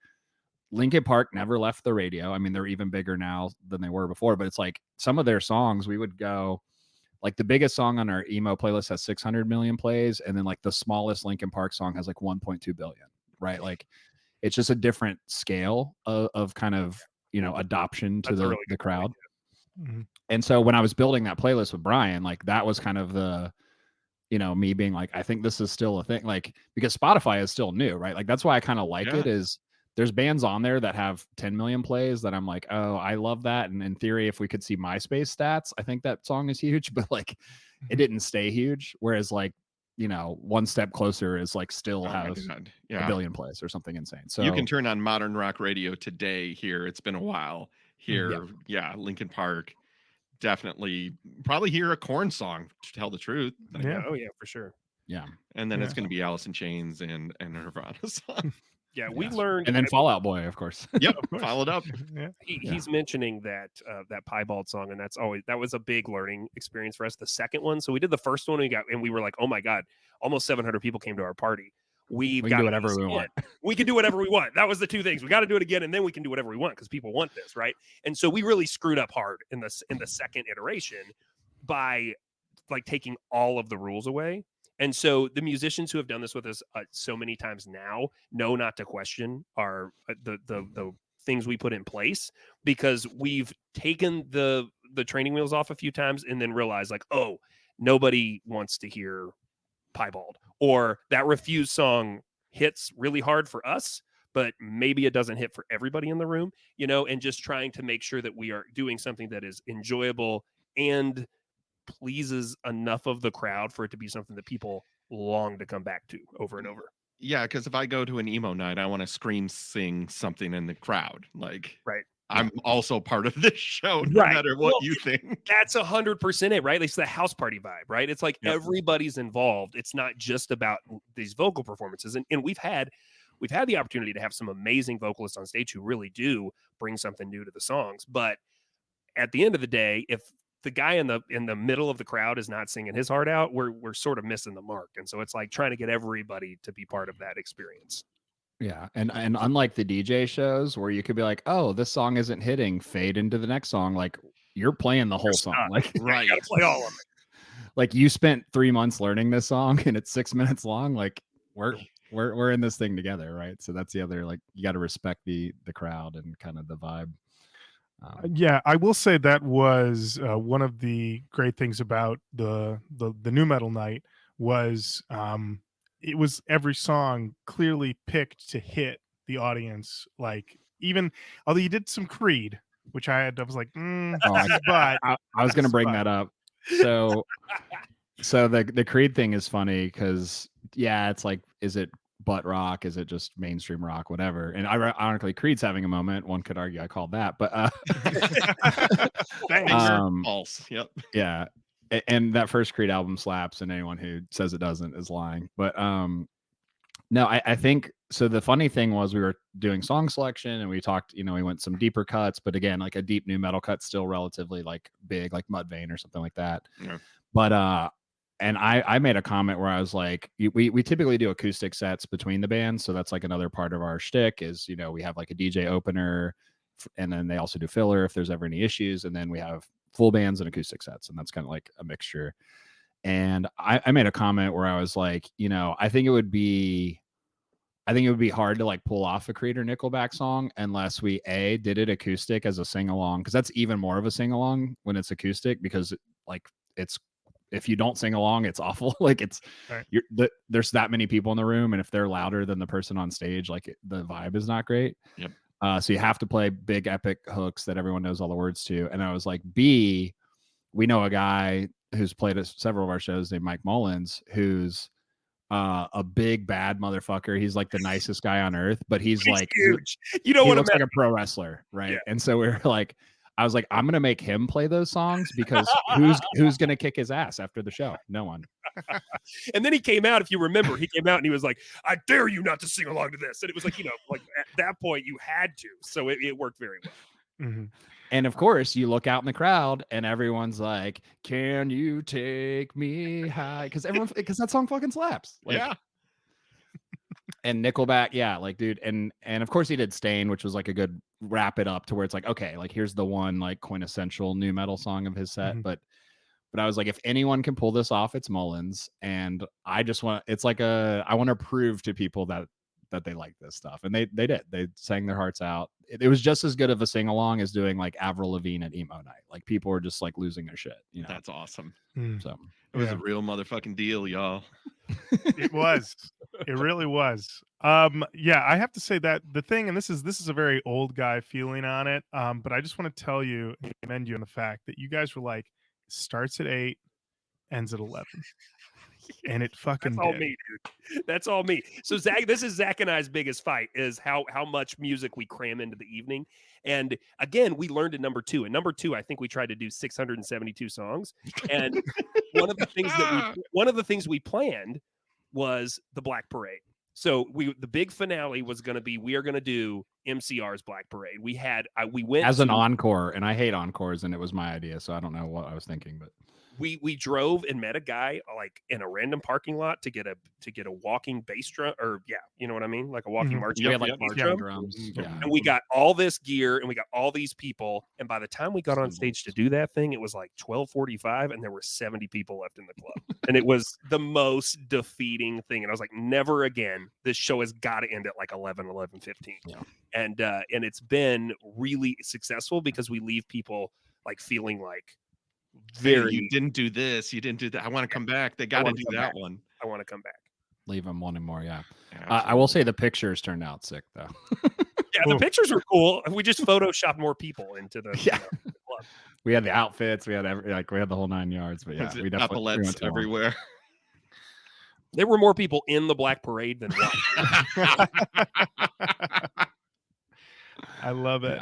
Linkin Park never left the radio. I mean, they're even bigger now than they were before, but it's like some of their songs, we would go, like the biggest song on our emo playlist has 600 million plays, and then like the smallest Linkin Park song has like 1.2 billion, right? Like it's just a different scale of kind of, adoption to the crowd. Mm-hmm. And so when I was building that playlist with Brian, like that was kind of the, me being like, I think this is still a thing, like, because Spotify is still new, right? Like that's why I kind of like it, is there's bands on there that have 10 million plays that I'm like, oh, I love that. And in theory, if we could see MySpace stats, I think that song is huge, but like it didn't stay huge. Whereas like, One Step Closer is like still has a billion plays or something insane. So you can turn on modern rock radio today here. It's been a while here. Yeah. Linkin Park, definitely probably hear a Korn song, to tell the truth. Yeah. Oh yeah, for sure. Yeah. And then it's going to be Alice in Chains and Nirvana song. Yeah, we learned, and then Fall Out Boy, of course. Yep, followed up. He's mentioning that that Piebald song, and that was a big learning experience for us. The second one, so we did the first one, and we were like, oh my god, almost 700 people came to our party. We can do whatever we want. We can do whatever we want. That was the two things. We got to do it again, and then we can do whatever we want because people want this, right? And so we really screwed up hard in the second iteration by like taking all of the rules away. And so the musicians who have done this with us so many times now know not to question our the things we put in place, because we've taken the training wheels off a few times and then realized like, oh, nobody wants to hear Piebald, or that Refused song hits really hard for us, but maybe it doesn't hit for everybody in the room, and just trying to make sure that we are doing something that is enjoyable and pleases enough of the crowd for it to be something that people long to come back to over and over. Yeah, because if I go to an emo night, I want to scream sing something in the crowd. Like, Right. I'm also part of this show, no Right. matter what Well, you think. That's 100% it, right? It's the house party vibe, right? It's like Yep. everybody's involved. It's not just about these vocal performances. And we've had the opportunity to have some amazing vocalists on stage who really do bring something new to the songs. But at the end of the day, if the guy in the middle of the crowd is not singing his heart out, we're sort of missing the mark. And so it's like trying to get everybody to be part of that experience. Yeah, and unlike the DJ shows where you could be like, oh, this song isn't hitting, fade into the next song, like you're playing the whole song. Like, Right. You gotta play all of it. like you spent 3 months learning this song and it's 6 minutes long. Like we're in this thing together, right? So that's the other, like, you got to respect the crowd and kind of the vibe. Yeah, I will say that was one of the great things about the Nu-Metal night was it was every song clearly picked to hit the audience. Like, even although you did some Creed, which I was like, but I was going to bring that up. So the Creed thing is funny because, yeah, it's like, is it butt rock? Is it just mainstream rock? Whatever. And ironically, Creed's having a moment. One could argue I called that, but false. Yep. Yeah. And that first Creed album slaps, and anyone who says it doesn't is lying. But no, I think so. The funny thing was we were doing song selection and we talked, we went some deeper cuts, but again, like a deep nu metal cut, still relatively like big, like Mudvayne or something like that. Yeah. But and I made a comment where I was like, we typically do acoustic sets between the bands, so that's like another part of our shtick is, we have like a DJ opener, and then they also do filler if there's ever any issues, and then we have full bands and acoustic sets, and that's kind of like a mixture. And I made a comment where I was like, I think it would be hard to like pull off a Creed or Nickelback song unless we did it acoustic as a sing along, because that's even more of a sing along when it's acoustic, because like it's, if you don't sing along, it's awful. Like it's right. There's that many people in the room, and if they're louder than the person on stage, like the vibe is not great. Yep. So you have to play big epic hooks that everyone knows all the words to. And I was like, we know a guy who's played at several of our shows named Mike Mullins, who's a big bad motherfucker. He's like the nicest guy on earth, but he's like huge. He looks like a pro wrestler, right? Yeah. And so we were like, I was like, I'm gonna make him play those songs, because who's gonna kick his ass after the show? No one. And then he came out, if you remember, and he was like, I dare you not to sing along to this. And it was like, like at that point you had to. So it worked very well. Mm-hmm. And of course, you look out in the crowd and everyone's like, can you take me high? Because that song fucking slaps. Like, yeah. And Nickelback, yeah, like, dude, and of course he did Stain, which was like a good wrap it up to where it's like, okay, like here's the one like quintessential nu metal song of his set. Mm-hmm. But I was like, if anyone can pull this off, it's Mullins. And I just want, it's like I want to prove to people that they like this stuff. And they did. They sang their hearts out. It was just as good of a sing along as doing like Avril Lavigne at emo night. Like people were just like losing their shit. That's awesome. So it was a real motherfucking deal, y'all. It was. It really was. Yeah, I have to say that the thing, and this is a very old guy feeling on it. But I just want to tell you, commend you on the fact that you guys were like, starts at 8, ends at 11. And it fucking That's all did. me, dude. That's all me. So Zach, this is Zach and I's biggest fight, is how much music we cram into the evening. And again, we learned at number 2. And number 2, I think we tried to do 672 songs. And one of the things we planned was the Black Parade. So the big finale was going to be, we are going to do MCR's Black Parade. We went as an encore, and I hate encores, and it was my idea, so I don't know what I was thinking, but we drove and met a guy like in a random parking lot to get a walking bass drum, or you know what I mean, like a walking marching. We had like marching drums, and we got all this gear and we got all these people. And by the time we got on stage to do that thing, it was like 12:45, and there were 70 people left in the club, and it was the most defeating thing. And I was like, never again. This show has got to end at like 11:15. Yeah. And it's been really successful because we leave people like feeling like, very, you didn't do this, you didn't do that. I want to come back. They got to do that one. I want to come back. Leave them wanting more. Yeah. I will say the pictures turned out sick though. Yeah, the pictures were cool. We just photoshopped more people into the the club. We had the outfits. We had we had the whole 9 yards. But yeah, we definitely epaulets everywhere. There were more people in the Black Parade than watching. I love it.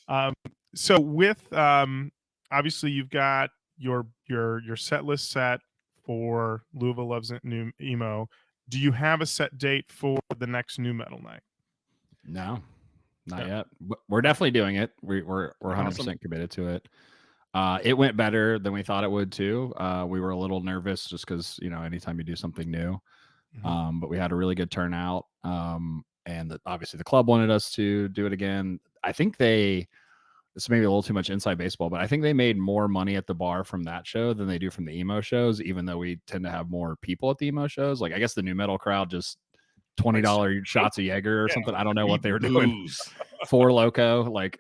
Yeah. So with obviously you've got your set list set for Louisville Loves Emo. Do you have a set date for the next Nu-Metal night? No, not No. yet. But we're definitely doing it. We're 100% committed to it. It went better than we thought it would too. We were a little nervous just because, you know, anytime you do something new, but we had a really good turnout. And obviously the club wanted us to do it again. I think this may be a little too much inside baseball, but I think they made more money at the bar from that show than they do from the emo shows, even though we tend to have more people at the emo shows. Like, I guess the Nu-Metal crowd just $20 shots of Jaeger or something. I don't know what they were doing. Four Loco, like,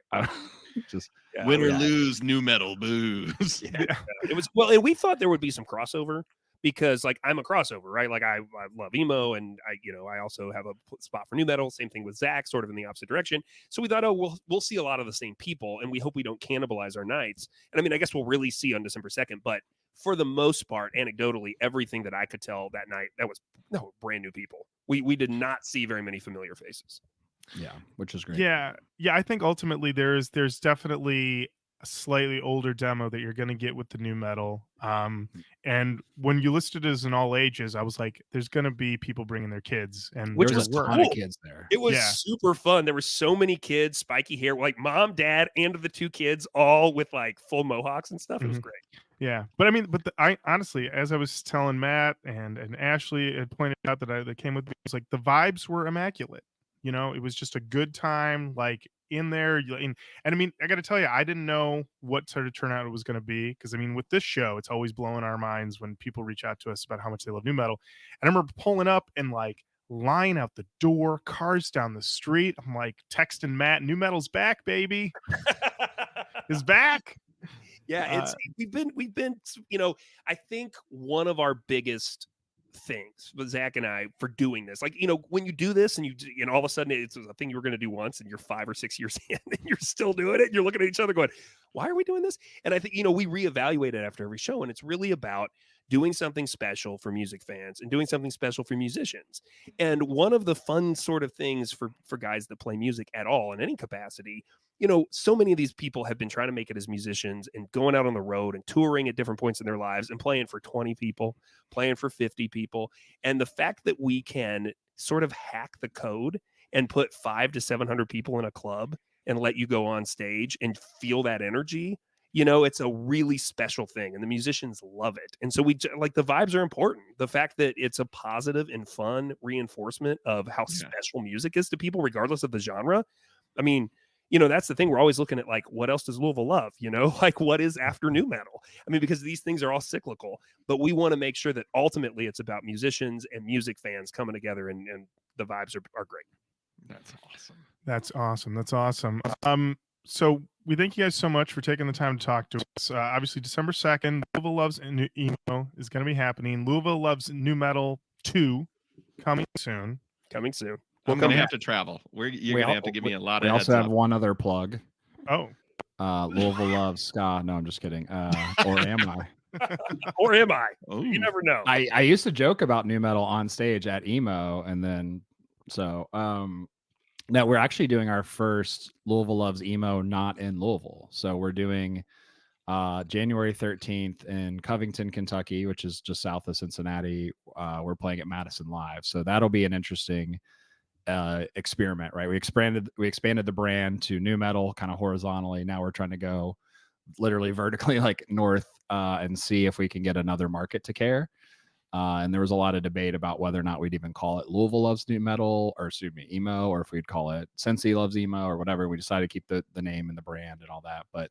just win or lose, Nu-Metal booze. It was well, and we thought there would be some crossover because, like, I'm a crossover, right? Like, I love emo, and I also have a spot for Nu-Metal. Same thing with Zach, sort of in the opposite direction. So we thought, oh, we'll see a lot of the same people, and we hope we don't cannibalize our nights. And I mean, I guess we'll really see on December 2nd, but for the most part, anecdotally, everything that I could tell that night, that was brand new people. We did not see very many familiar faces. Yeah, which is great. Yeah. I think ultimately there's definitely a slightly older demo that you're going to get with the Nu-Metal. And when you listed it as an all ages, I was like, there's going to be people bringing their kids, and which was a ton of kids there. It was super fun. There were so many kids, spiky hair, like mom, dad, and the two kids, all with like full mohawks and stuff. It was great. Yeah, but I mean, I honestly, as I was telling Matt and Ashley had pointed out that came with me, it was like the vibes were immaculate. You know, it was just a good time, like in there. And I mean, I got to tell you, I didn't know what sort of turnout it was going to be, because I mean, with this show, it's always blowing our minds when people reach out to us about how much they love Nu-Metal. And I remember pulling up and like line out the door, cars down the street. I'm like texting Matt, Nu-Metal's back, baby. Is back. Yeah, we've been, I think one of our biggest things with Zach and I for doing this, like, when you do this and all of a sudden it's a thing you were going to do once and you're 5 or 6 years in and you're still doing it, and you're looking at each other going, why are we doing this? And I think, we reevaluate it after every show, and it's really about doing something special for music fans and doing something special for musicians. And one of the fun sort of things for guys that play music at all in any capacity, so many of these people have been trying to make it as musicians and going out on the road and touring at different points in their lives and playing for 20 people, playing for 50 people. And the fact that we can sort of hack the code and put 500 to 700 people in a club and let you go on stage and feel that energy, it's a really special thing, and the musicians love it. And so the vibes are important. The fact that it's a positive and fun reinforcement of how special music is to people, regardless of the genre. I mean, that's the thing. We're always looking at, like, what else does Louisville love? Like, what is after Nu-Metal? I mean, because these things are all cyclical, but we want to make sure that ultimately it's about musicians and music fans coming together, and the vibes are great. That's awesome. So we thank you guys so much for taking the time to talk to us. Obviously, December 2nd, Louisville Loves Emo is going to be happening. Louisville Loves Nu-Metal 2 coming soon. I'm going to have to travel. You're going to have to give me a lot of heads up. We also have up. one other plug. Oh. Louisville Loves Ska. No, I'm just kidding. Or am I? Or am I? Ooh. You never know. I used to joke about Nu-Metal on stage at Emo, and then now we're actually doing our first Louisville Loves Emo not in Louisville. So we're doing January 13th in Covington, Kentucky, which is just south of Cincinnati. We're playing at Madison live. So that'll be an interesting experiment, right? We expanded the brand to Nu-Metal kind of horizontally. Now we're trying to go literally vertically, like north, and see if we can get another market to care. And there was a lot of debate about whether or not we'd even call it Louisville Loves Nu-Metal, or excuse me, Emo, or if we'd call it Cincy Loves Emo or whatever. We decided to keep the name and the brand and all that, but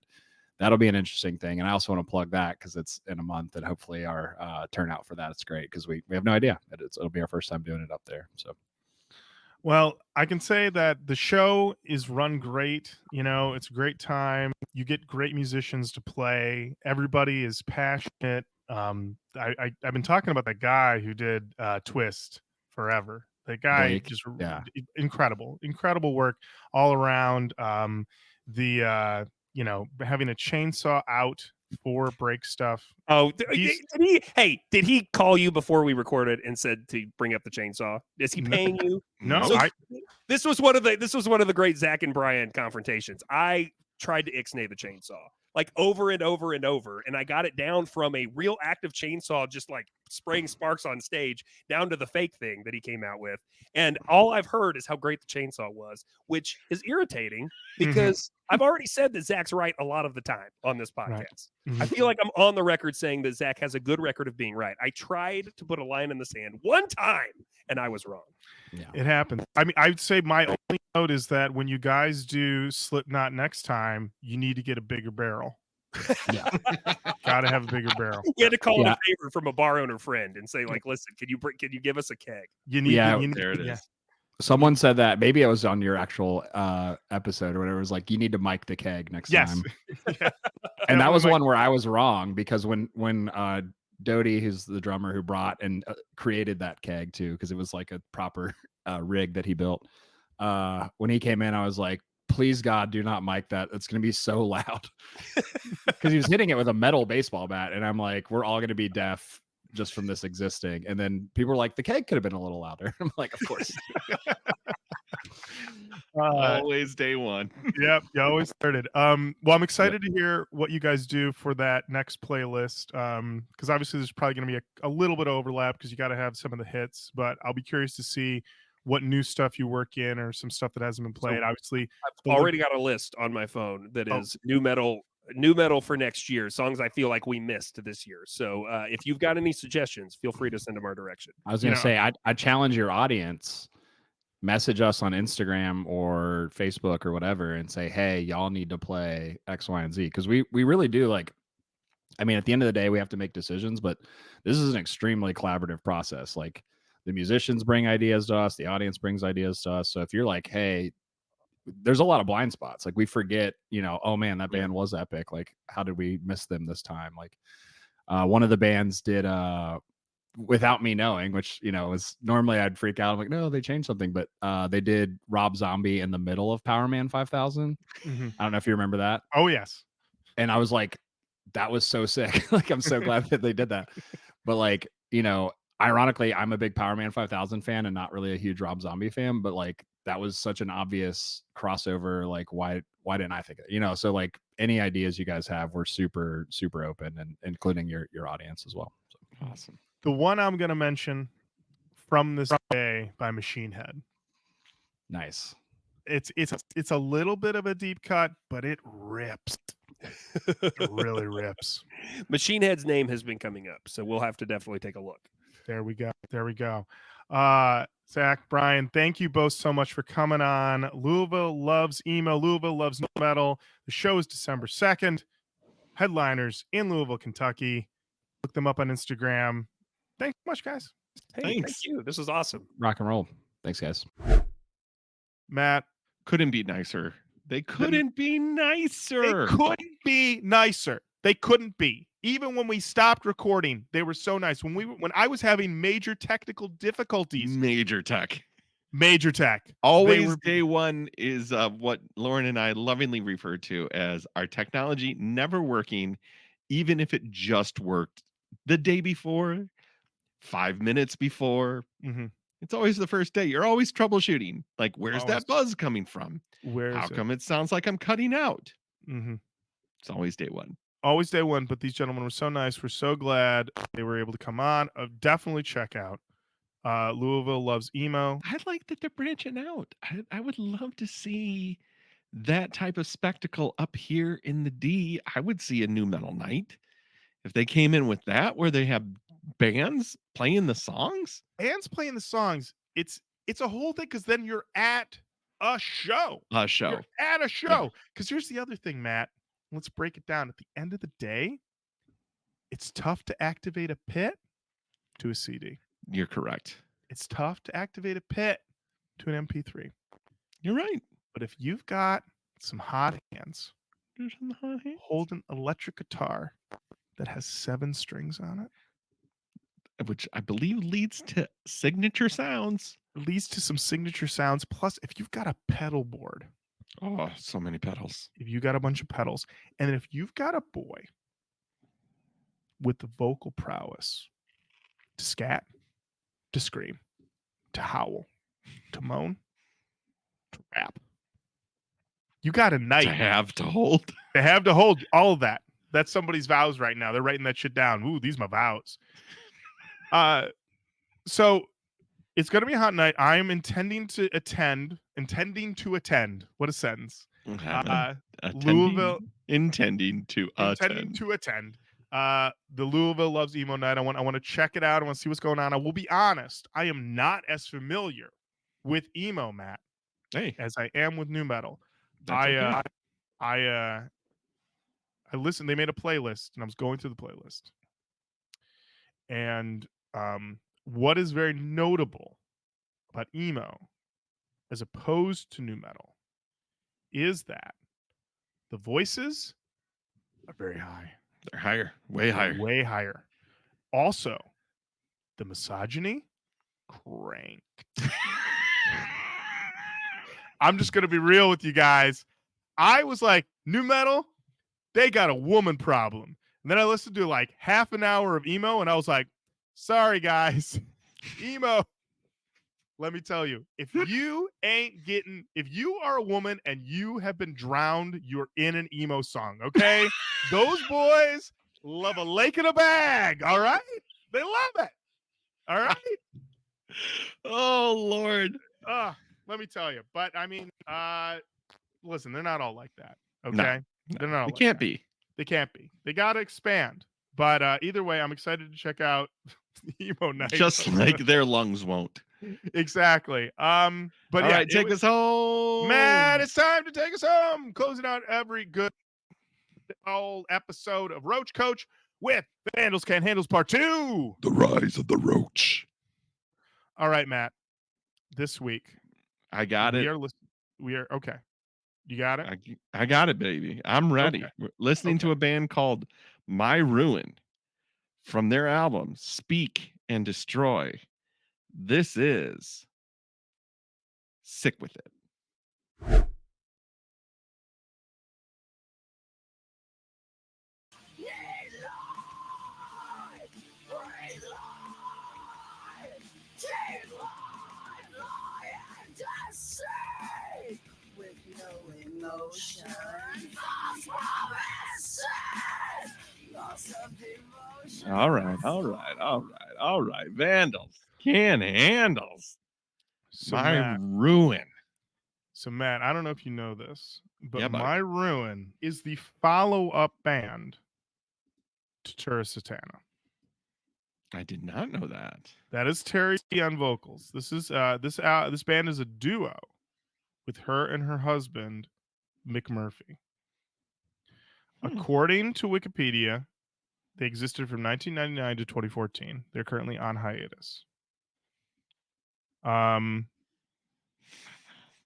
that'll be an interesting thing. And I also want to plug that because it's in a month, and hopefully our turnout for that is great, because we have no idea. It'll be our first time doing it up there. So, well, I can say that the show is run great. It's a great time. You get great musicians to play. Everybody is passionate. I've been talking about that guy who did Twist forever. That guy, Blake, just incredible work all around. Having a chainsaw out for break stuff. Oh, He's- did he call you before we recorded and said to bring up the chainsaw? Is he No. paying you? No, So I this was one of the great Zack and Brian confrontations. I tried to ixnay the chainsaw like over and over and over, and I got it down from a real active chainsaw just like spraying sparks on stage down to the fake thing that he came out with. And all I've heard is how great the chainsaw was, which is irritating because I've already said that Zach's right a lot of the time on this podcast. Right. I feel like I'm on the record saying that Zach has a good record of being right. I tried to put a line in the sand one time and I was wrong. Yeah. It happens. I mean, I'd say my only note is that when you guys do Slipknot next time, you need to get a bigger barrel. Yeah. Gotta have a bigger barrel. We had to call in Yeah. a favor from a bar owner friend and say, like, listen, can you give us a keg? You need. Yeah, you need There it is. yeah. Someone said that maybe it was on your actual episode or whatever. It was like, you need to mic the keg next Yes. time. Yeah. And that was Definitely one where I was wrong because when Dodie, who's the drummer who brought and created that keg too, because it was like a proper rig that he built. When he came in, I was like, please God, do not mic that. It's going to be so loud. Because he was hitting it with a metal baseball bat. And I'm like, we're all going to be deaf just from this existing. And then people were like, the keg could have been a little louder. I'm like, of course. Always day one. Yep, you always started. Well, I'm excited to hear what you guys do for that next playlist. Because obviously there's probably going to be a little bit of overlap because you got to have some of the hits. But I'll be curious to see what new stuff you work in or some stuff that hasn't been played. Obviously, I've already got a list on my phone that is new metal for next year, songs I feel like we missed this year. So if you've got any suggestions, feel free to send them our direction. I was going to say, I challenge your audience. Message us on Instagram or Facebook or whatever and say, hey, y'all need to play X, Y, and Z. Because we really do like, I mean, at the end of the day, we have to make decisions, but this is an extremely collaborative process. Like the musicians bring ideas to us, the audience brings ideas to us. So if you're like, hey, there's a lot of blind spots. Like we forget, oh man, that band was epic. Like, how did we miss them this time? Like one of the bands did without me knowing, which was normally I'd freak out. I'm like, no, they changed something, but they did Rob Zombie in the middle of Power Man 5000. Mm-hmm. I don't know if you remember that. Oh yes. And I was like, that was so sick. Like I'm so glad that they did that. But like, ironically, I'm a big Power Man 5000 fan and not really a huge Rob Zombie fan, but like that was such an obvious crossover. Like why didn't I think of it? So like any ideas you guys have, we're super, super open, and including your audience as well. So Awesome. The one I'm going to mention, From This Day by Machine Head. nice. It's a little bit of a deep cut, but it rips. It really rips. Machine Head's name has been coming up, so we'll have to definitely take a look. There we go. There we go. Zack, Brian, thank you both so much for coming on. Louisville Loves Emo. Louisville Loves Nu-Metal. The show is December 2nd. Headliners in Louisville, Kentucky. Look them up on Instagram. Thanks so much, guys. Hey, Thanks. thank you. This is awesome. Rock and roll. Thanks, guys. Matt, Couldn't be nicer. They couldn't be they nicer. couldn't be nicer. They couldn't be. Even when we stopped recording, they were so nice. When I was having major technical difficulties, Major tech. major tech. Always were- day one is what Lorin and I lovingly refer to as our technology never working, even if it just worked the day before, 5 minutes before. Mhm. It's always the first day. You're always troubleshooting. Like, where's Always. that buzz coming from? Where How is it? come it sounds like I'm cutting out? Mhm. It's always day one. Always day one, but these gentlemen were so nice. We're so glad they were able to come on. Definitely check out Louisville Loves Emo. I like that they're branching out. I would love to see that type of spectacle up here in the D. I would see a new metal night if they came in with that, where they have bands playing the songs. Bands playing the songs. It's a whole thing because then you're at a show. Show. You're at a show. Because here's the other thing, Matt. Let's break it down. At the end of the day, it's tough to activate a pit to a CD. You're correct. It's tough to activate a pit to an MP3. You're right. But if you've got some hot hands, There's some hot hands. hold an electric guitar that has 7 strings on it, Which I believe leads to signature sounds. leads to some signature sounds. Plus, if you've got a pedal board, Oh, so many pedals. if you got a bunch of pedals, and then if you've got a boy with the vocal prowess to scat, to scream, to howl, to moan, to rap. You got a night. To have to hold. They have to hold all of that. That's somebody's vows right now. They're writing that shit down. Ooh, these are my vows. So it's gonna be a hot night. I'm intending to attend. What a sentence. Louisville Intending to intending to attend. The Louisville Loves Emo night. I want to check it out. I want to see what's going on. I will be honest. I am not as familiar with emo, Matt, as I am with nu-metal. I listened. They made a playlist, and I was going through the playlist. And what is very notable about emo, as opposed to nu-metal, is that the voices are very high. They're higher, way higher. Way higher. Also, the misogyny cranked. I'm just going to be real with you guys. I was like, nu-metal, they got a woman problem. And then I listened to like half an hour of emo, and I was like, sorry, guys. Emo, let me tell you, if you are a woman and you have been drowned, you're in an emo song, okay? Those boys love a lake in a bag, all right? They love it, all right? Oh, Lord. Let me tell you. But, I mean, listen, they're not all like that, okay? No, They're not all They like can't that. be. They can't be. They got to expand. But either way, I'm excited to check out the emo night. Just like their lungs won't. Exactly. But All yeah, right, take us home. Matt, it's time to take us home. Closing out every good old episode of Roach Koach with Vandals Can't Handles Part 2. The Rise of the Roach. All right, Matt. This week, I got it. We are okay. You got it? I got it, baby. I'm ready. Okay. We're listening to a band called My Ruin from their album Speak and Destroy. This is Sick With It. With no emotion, false promises, loss of emotion. All right. Vandals. Can handles. So My Matt, Ruin. So Matt, I don't know if you know this, but Yeah, bud. My Ruin is the follow-up band to Terra Satana. I did not know that. That is Terry on vocals. This band is a duo with her and her husband, Mick Murphy. According to Wikipedia, they existed from 1999 to 2014. They're currently on hiatus.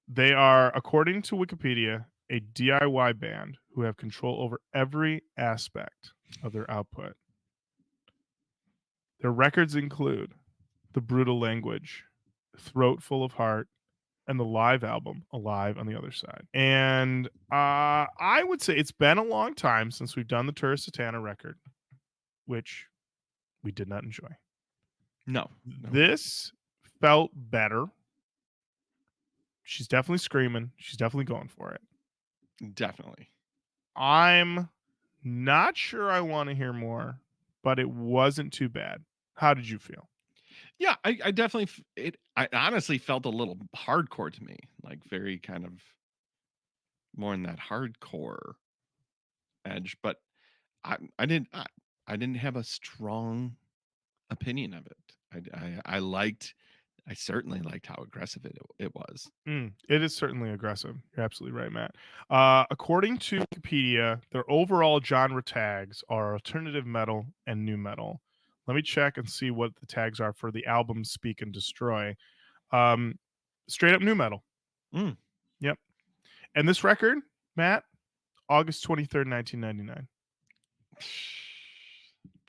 They are, according to Wikipedia, a DIY band who have control over every aspect of their output. Their records include The Brutal Language, Throat Full of Heart, and the live album Alive on the Other Side. And I would say it's been a long time since we've done the Terra Satana record, which we did not enjoy. No. This felt better. She's definitely screaming. She's definitely going for it. Definitely. I'm not sure I want to hear more, but it wasn't too bad. How did you feel? Yeah, I definitely I honestly felt a little hardcore to me, like very kind of more in that hardcore edge, but I didn't have a strong opinion of it. I certainly liked how aggressive it was. It is certainly aggressive. You're absolutely right, Matt. According to Wikipedia, their overall genre tags are alternative metal and nu-metal. Let me check and see what the tags are for the album Speak and Destroy. Straight up nu-metal. Yep. And this record, Matt, August 23rd, 1999.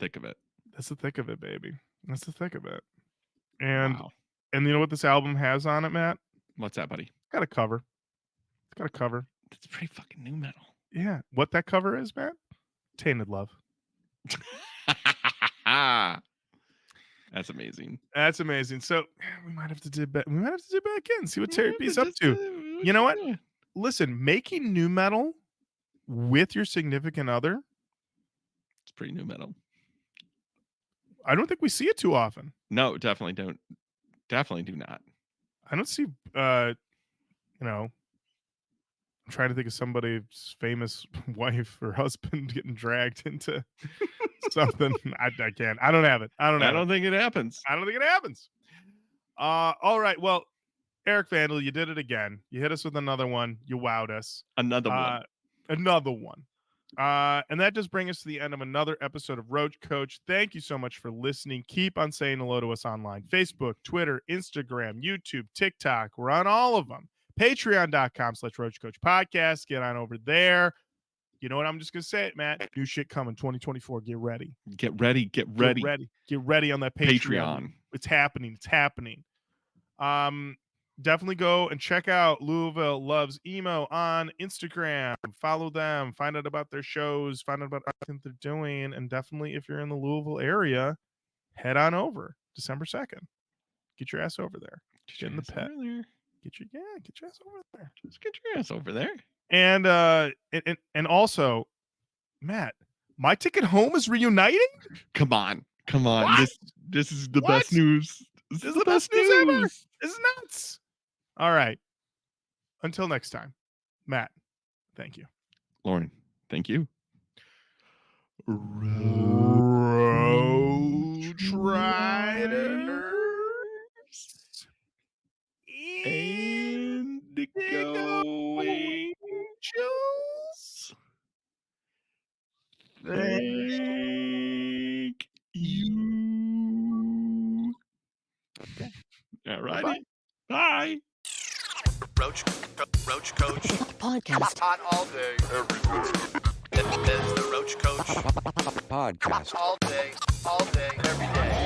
Thick of it. That's the thick of it, baby. That's the thick of it. And Wow. and you know what this album has on it, Matt? What's that, buddy? It's got a cover. It's got a cover. It's pretty fucking nu-metal. Yeah. What that cover is, Matt? Tainted Love. That's amazing. That's amazing. So we might have to dip back. We might have to dip back in, see what Terry P's up to. You know what? Listen, making nu metal with your significant other, It's pretty nu metal. I don't think we see it too often. No, definitely don't. Definitely do not. I don't see, I'm trying to think of somebody's famous wife or husband getting dragged into something. I can't. I don't have it. I don't think it happens. I don't think it happens. All right. Well, Eric Vandal, you did it again. You hit us with another one. You wowed us. Another one. Another one. And that does bring us to the end of another episode of Roach Koach. Thank you so much for listening. Keep on saying hello to us online. Facebook, Twitter, Instagram, YouTube, TikTok. We're on all of them. Patreon.com/Roach Koach Podcast. Get on over there. You know what? I'm just going to say it, Matt. New shit coming 2024. Get ready. Get ready. Get ready on that Patreon. It's happening. Definitely go and check out Louisville Loves Emo on Instagram. Follow them. Find out about their shows. Find out about everything they're doing. And definitely, if you're in the Louisville area, head on over December 2nd. Get your ass over there. Get in the pet. Get your ass over there. Just get your ass over there. And also, Matt, My Ticket Home is reuniting? Come on. What? This is the What? best news. This is the best news ever. This is nuts. All right. Until next time, Matt, thank you. Lorin, thank you. Roach Riders Indigo Angels. Thank you. Okay. All righty. Bye. Roach Koach Podcast. on all day, every day. This is the Roach Koach Podcast. all day, every day.